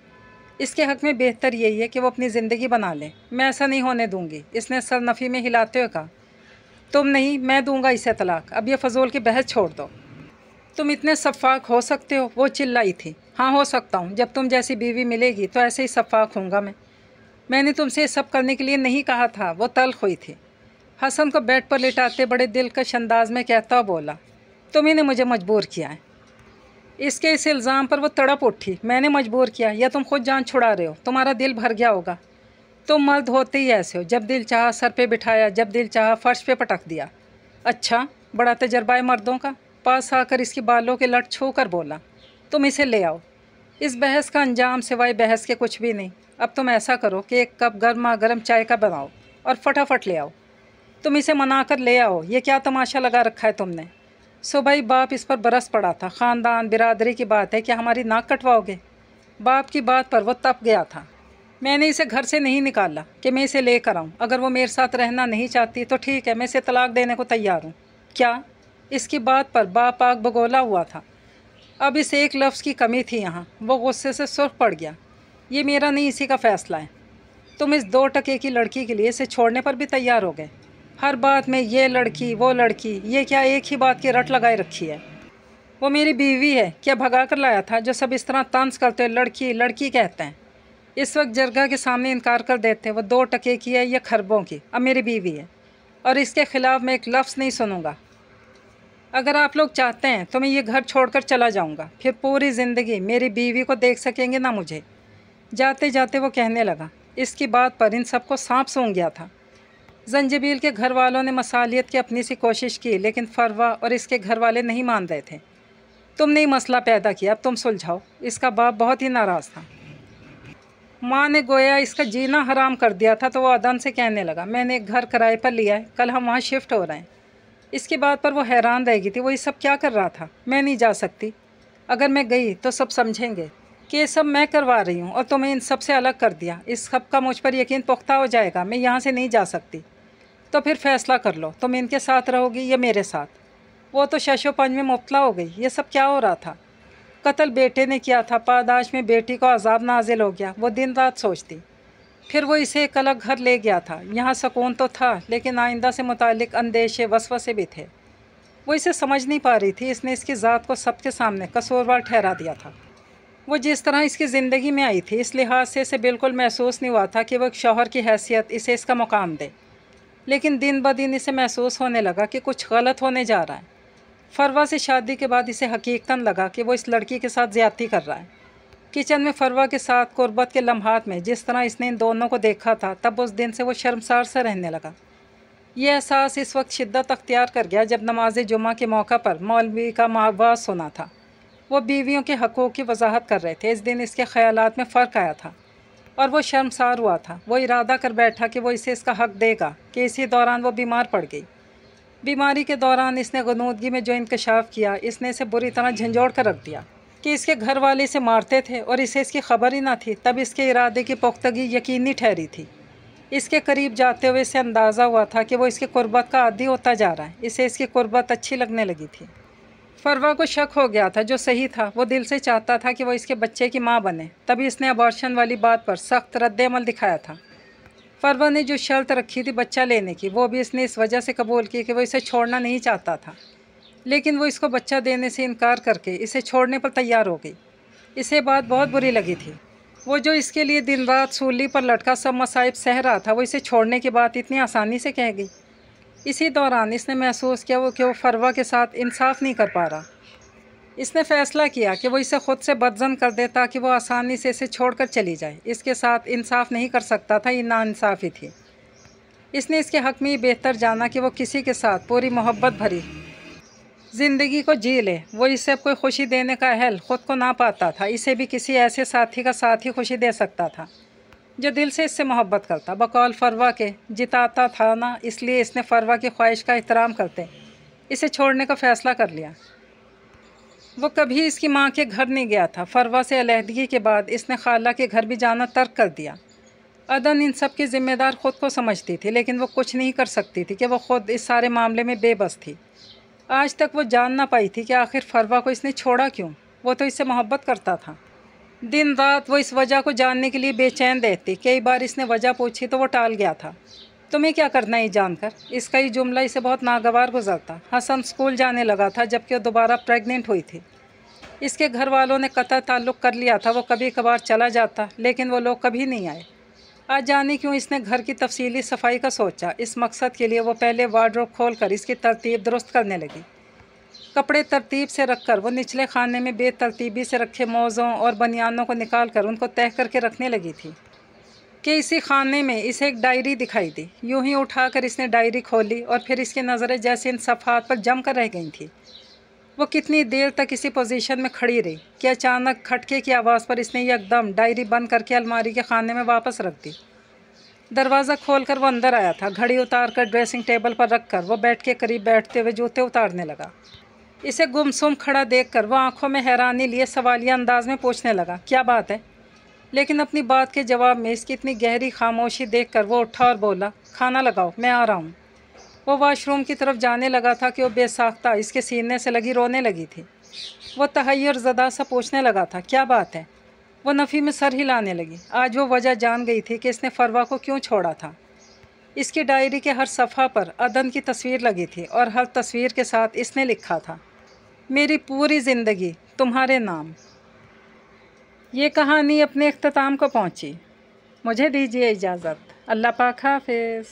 इसके हक़ में बेहतर यही है कि वो अपनी ज़िंदगी बना ले। मैं ऐसा नहीं होने दूँगी, इसने सरनफ़ी में हिलाते हुए कहा। तुम नहीं, मैं दूँगा इसे तलाक। अब ये फजूल की बहस छोड़ दो। तुम इतने शफ़ाक हो सकते हो? वो चिल्लाई थी। हाँ, हो सकता हूँ। जब तुम जैसी बीवी मिलेगी तो ऐसे ही शफ़ाक होऊंगा मैं। मैंने तुमसे ये सब करने के लिए नहीं कहा था। वो तल्ख़ हुई थी। हसन को बेड पर लिटाते बड़े दिलकश अंदाज में कहता बोला, तुम ही ने मुझे मजबूर किया है। इसके इस इल्ज़ाम पर वो तड़प उठी। मैंने मजबूर किया या तुम खुद जान छुड़ा रहे हो? तुम्हारा दिल भर गया होगा। तुम मर्द होते ही ऐसे हो, जब दिल चाहा सर पे बिठाया, जब दिल चाहा फर्श पे पटक दिया। अच्छा, बड़ा तजर्बा है मर्दों का। पास आकर इसकी बालों के लट छू कर बोला, तुम इसे ले आओ। इस बहस का अंजाम सिवाय बहस के कुछ भी नहीं। अब तुम ऐसा करो कि एक कप गर्मा गर्म चाय का बनाओ और फटाफट ले आओ। तुम इसे मना कर ले आओ। ये क्या तमाशा लगा रखा है तुमने? सुबह ही बाप इस पर बरस पड़ा था। ख़ानदान बिरादरी की बात है, क्या हमारी नाक कटवाओगे? बाप की बात पर वो तप गया था। मैंने इसे घर से नहीं निकाला कि मैं इसे लेकर आऊँ। अगर वो मेरे साथ रहना नहीं चाहती तो ठीक है, मैं इसे तलाक देने को तैयार हूँ। क्या? इसकी बात पर बाप आग बगोला हुआ था। अब इस एक लफ्ज़ की कमी थी यहाँ। वो गुस्से से सुर्ख पड़ गया। ये मेरा नहीं, इसी का फ़ैसला है। तुम इस 2 टके की लड़की के लिए इसे छोड़ने पर भी तैयार हो गए। हर बात में ये लड़की वो लड़की, ये क्या एक ही बात की रट लगाए रखी है? वो मेरी बीवी है, क्या भगा कर लाया था? जो सब इस तरह तंज करते लड़की लड़की कहते हैं, इस वक्त जरगा के सामने इनकार कर देते। वो 2 टके की है या खरबों की? अब मेरी बीवी है और इसके ख़िलाफ़ मैं एक लफ्ज़ नहीं सुनूंगा। अगर आप लोग चाहते हैं तो मैं ये घर छोड़कर चला जाऊंगा। फिर पूरी ज़िंदगी मेरी बीवी को देख सकेंगे ना मुझे। जाते जाते वो कहने लगा। इसकी बात पर इन सबको सांप सूंघ गया था। जंजीबील के घर वालों ने मसालियत की अपनी सी कोशिश की, लेकिन फरवा और इसके घर वाले नहीं मान रहे थे। तुमने ही मसला पैदा किया, अब तुम सुलझाओ। इसका बाप बहुत ही नाराज़ था। माँ ने गोया इसका जीना हराम कर दिया था, तो वो अदन से कहने लगा, मैंने एक घर किराए पर लिया है, कल हम वहाँ शिफ्ट हो रहे हैं। इसकी बात पर वो हैरान रह गई थी। वो ये सब क्या कर रहा था? मैं नहीं जा सकती। अगर मैं गई तो सब समझेंगे कि ये सब मैं करवा रही हूँ और तुम्हें इन सब से अलग कर दिया। इस सब का मुझ पर यकीन पुख्ता हो जाएगा। मैं यहाँ से नहीं जा सकती। तो फिर फैसला कर लो, तुम इनके साथ रहोगी या मेरे साथ? वो तो शशोपंज में मुब्तला हो गई। ये सब क्या हो रहा था? कत्ल बेटे ने किया था, पादाश में बेटी को अजाब नाजिल हो गया। वो दिन रात सोचती। फिर वो इसे एक अलग घर ले गया था। यहाँ सुकून तो था, लेकिन आइंदा से मुतालिक अंदेशे वसवसे भी थे। वो इसे समझ नहीं पा रही थी। इसने इसकी ज़ात को सबके सामने कसूरवार ठहरा दिया था। वो जिस तरह इसकी ज़िंदगी में आई थी, इस लिहाज से इसे बिल्कुल महसूस नहीं हुआ था कि वो एक शौहर की हैसियत इसे इसका मुकाम दे। लेकिन दिन ब दिन इसे महसूस होने लगा कि कुछ गलत होने जा रहा है। फरवा से शादी के बाद इसे हकीकतन लगा कि वो इस लड़की के साथ ज़्यादती कर रहा है। किचन में फरवा के साथ कुर्बत के लम्हात में जिस तरह इसने इन दोनों को देखा था, तब उस दिन से वो शर्मसार सा रहने लगा। ये एहसास इस वक्त शिद्दत अख्तियार कर गया जब नमाज जुमा के मौका पर मौलवी का वाज सुना था। वो बीवियों के हकूक़ की वजाहत कर रहे थे। इस दिन इसके ख़यालात में फ़र्क आया था और वो शर्मसार हुआ था। वो इरादा कर बैठा कि वो इसे इसका हक़ देगा कि इसी दौरान वो बीमार पड़ गई। बीमारी के दौरान इसने गनूदगी में जो इंकशाफ किया, इसने इसे बुरी तरह झंझोड़ कर रख दिया कि इसके घर वाले इसे मारते थे और इसे इसकी खबर ही ना थी। तब इसके इरादे की पुख्तगी यकीनी ठहरी थी। इसके करीब जाते हुए इसे अंदाज़ा हुआ था कि वो इसकी कुर्बत का आदी होता जा रहा है। इसे इसकी कुर्बत अच्छी लगने लगी थी। फरवा को शक हो गया था, जो सही था। वो दिल से चाहता था कि वो इसके बच्चे की माँ बने। तभी इसने अबॉर्शन वाली बात पर सख्त रद्द-ए-अमल दिखाया था। फरवा ने जो शर्त रखी थी बच्चा लेने की, वो भी इसने इस वजह से कबूल की कि वो इसे छोड़ना नहीं चाहता था। लेकिन वो इसको बच्चा देने से इनकार करके इसे छोड़ने पर तैयार हो गई। इसे बात बहुत बुरी लगी थी। वो जो इसके लिए दिन रात सूली पर लटका सब मसाइब सह रहा था, वो इसे छोड़ने की बात इतनी आसानी से कह गई। इसी दौरान इसने महसूस किया कि वो फरवा के साथ इंसाफ नहीं कर पा रहा। इसने फ़ैसला किया कि वो इसे ख़ुद से बदज़न कर दे ताकि वो आसानी से इसे छोड़कर चली जाए। इसके साथ इंसाफ नहीं कर सकता था, ये नाइंसाफ़ी थी। इसने इसके हक़ में ये बेहतर जाना कि वो किसी के साथ पूरी मोहब्बत भरी ज़िंदगी को जी ले। वो इसे अब कोई खुशी देने का अहल ख़ुद को ना पाता था। इसे भी किसी ऐसे साथी का साथ ही खुशी दे सकता था जो दिल से इससे मोहब्बत करता। बकौल फरवा के जिताता था ना, इसलिए इसने फरवा की ख्वाहिश का एहतराम करते इसे छोड़ने का फ़ैसला कर लिया। वो कभी इसकी माँ के घर नहीं गया था। फरवा से अलहदगी के बाद इसने खाला के घर भी जाना तर्क कर दिया। अदन इन सब की ज़िम्मेदार ख़ुद को समझती थी, लेकिन वो कुछ नहीं कर सकती थी कि वो ख़ुद इस सारे मामले में बेबस थी। आज तक वो जान ना पाई थी कि आखिर फरवा को इसने छोड़ा क्यों। वो तो इससे मोहब्बत करता था। दिन रात वो इस वजह को जानने के लिए बेचैन रहती। कई बार इसने वजह पूछी तो वो टाल गया था। तुम्हें क्या करना है जानकर। इसका ये जुमला इसे बहुत नागवार गुजरता। हसन स्कूल जाने लगा था जबकि वो दोबारा प्रेग्नेंट हुई थी। इसके घर वालों ने कतई ताल्लुक़ कर लिया था। वो कभी कभार चला जाता, लेकिन वो लोग कभी नहीं आए। आज जाने क्यों इसने घर की तफसीली सफाई का सोचा। इस मकसद के लिए वो पहले वार्डरोब खोलकर इसकी तरतीब दुरुस्त करने लगी। कपड़े तरतीब से रखकर वो निचले खाने में बेतरतीबी से रखे मौज़ों और बनियानों को निकाल कर उनको तह करके रखने लगी थी कि इसी खाने में इसे एक डायरी दिखाई दी। यूं ही उठाकर इसने डायरी खोली और फिर इसकी नज़रें जैसे इन सफ़हात पर जम कर रह गई थी। वो कितनी देर तक इसी पोजीशन में खड़ी रही कि अचानक खटके की आवाज़ पर इसने एकदम डायरी बंद करके अलमारी के खाने में वापस रख दी। दरवाज़ा खोलकर वो अंदर आया था। घड़ी उतार कर ड्रेसिंग टेबल पर रख कर वो बेड के करीब बैठते हुए जूते उतारने लगा। इसे गुमसुम खड़ा देखकर वो आंखों में हैरानी लिए सवालिया अंदाज में पूछने लगा, क्या बात है। लेकिन अपनी बात के जवाब में इसकी इतनी गहरी खामोशी देखकर वो उठा और बोला, खाना लगाओ, मैं आ रहा हूँ। वो वॉशरूम की तरफ जाने लगा था कि वो बेसाख्ता इसके सीने से लगी रोने लगी थी। वो तहय्युर ज़दा सा पूछने लगा था, क्या बात है। वो नफ़ी में सर हिलाने लगी। आज वो वजह जान गई थी कि इसने फरवा को क्यों छोड़ा था। इसकी डायरी के हर सफ़ा पर अदन की तस्वीर लगी थी और हर तस्वीर के साथ इसने लिखा था, मेरी पूरी ज़िंदगी तुम्हारे नाम। ये कहानी अपने इख्तिताम को पहुँची। मुझे दीजिए इजाज़त। अल्लाह पाक हाफ़िज़।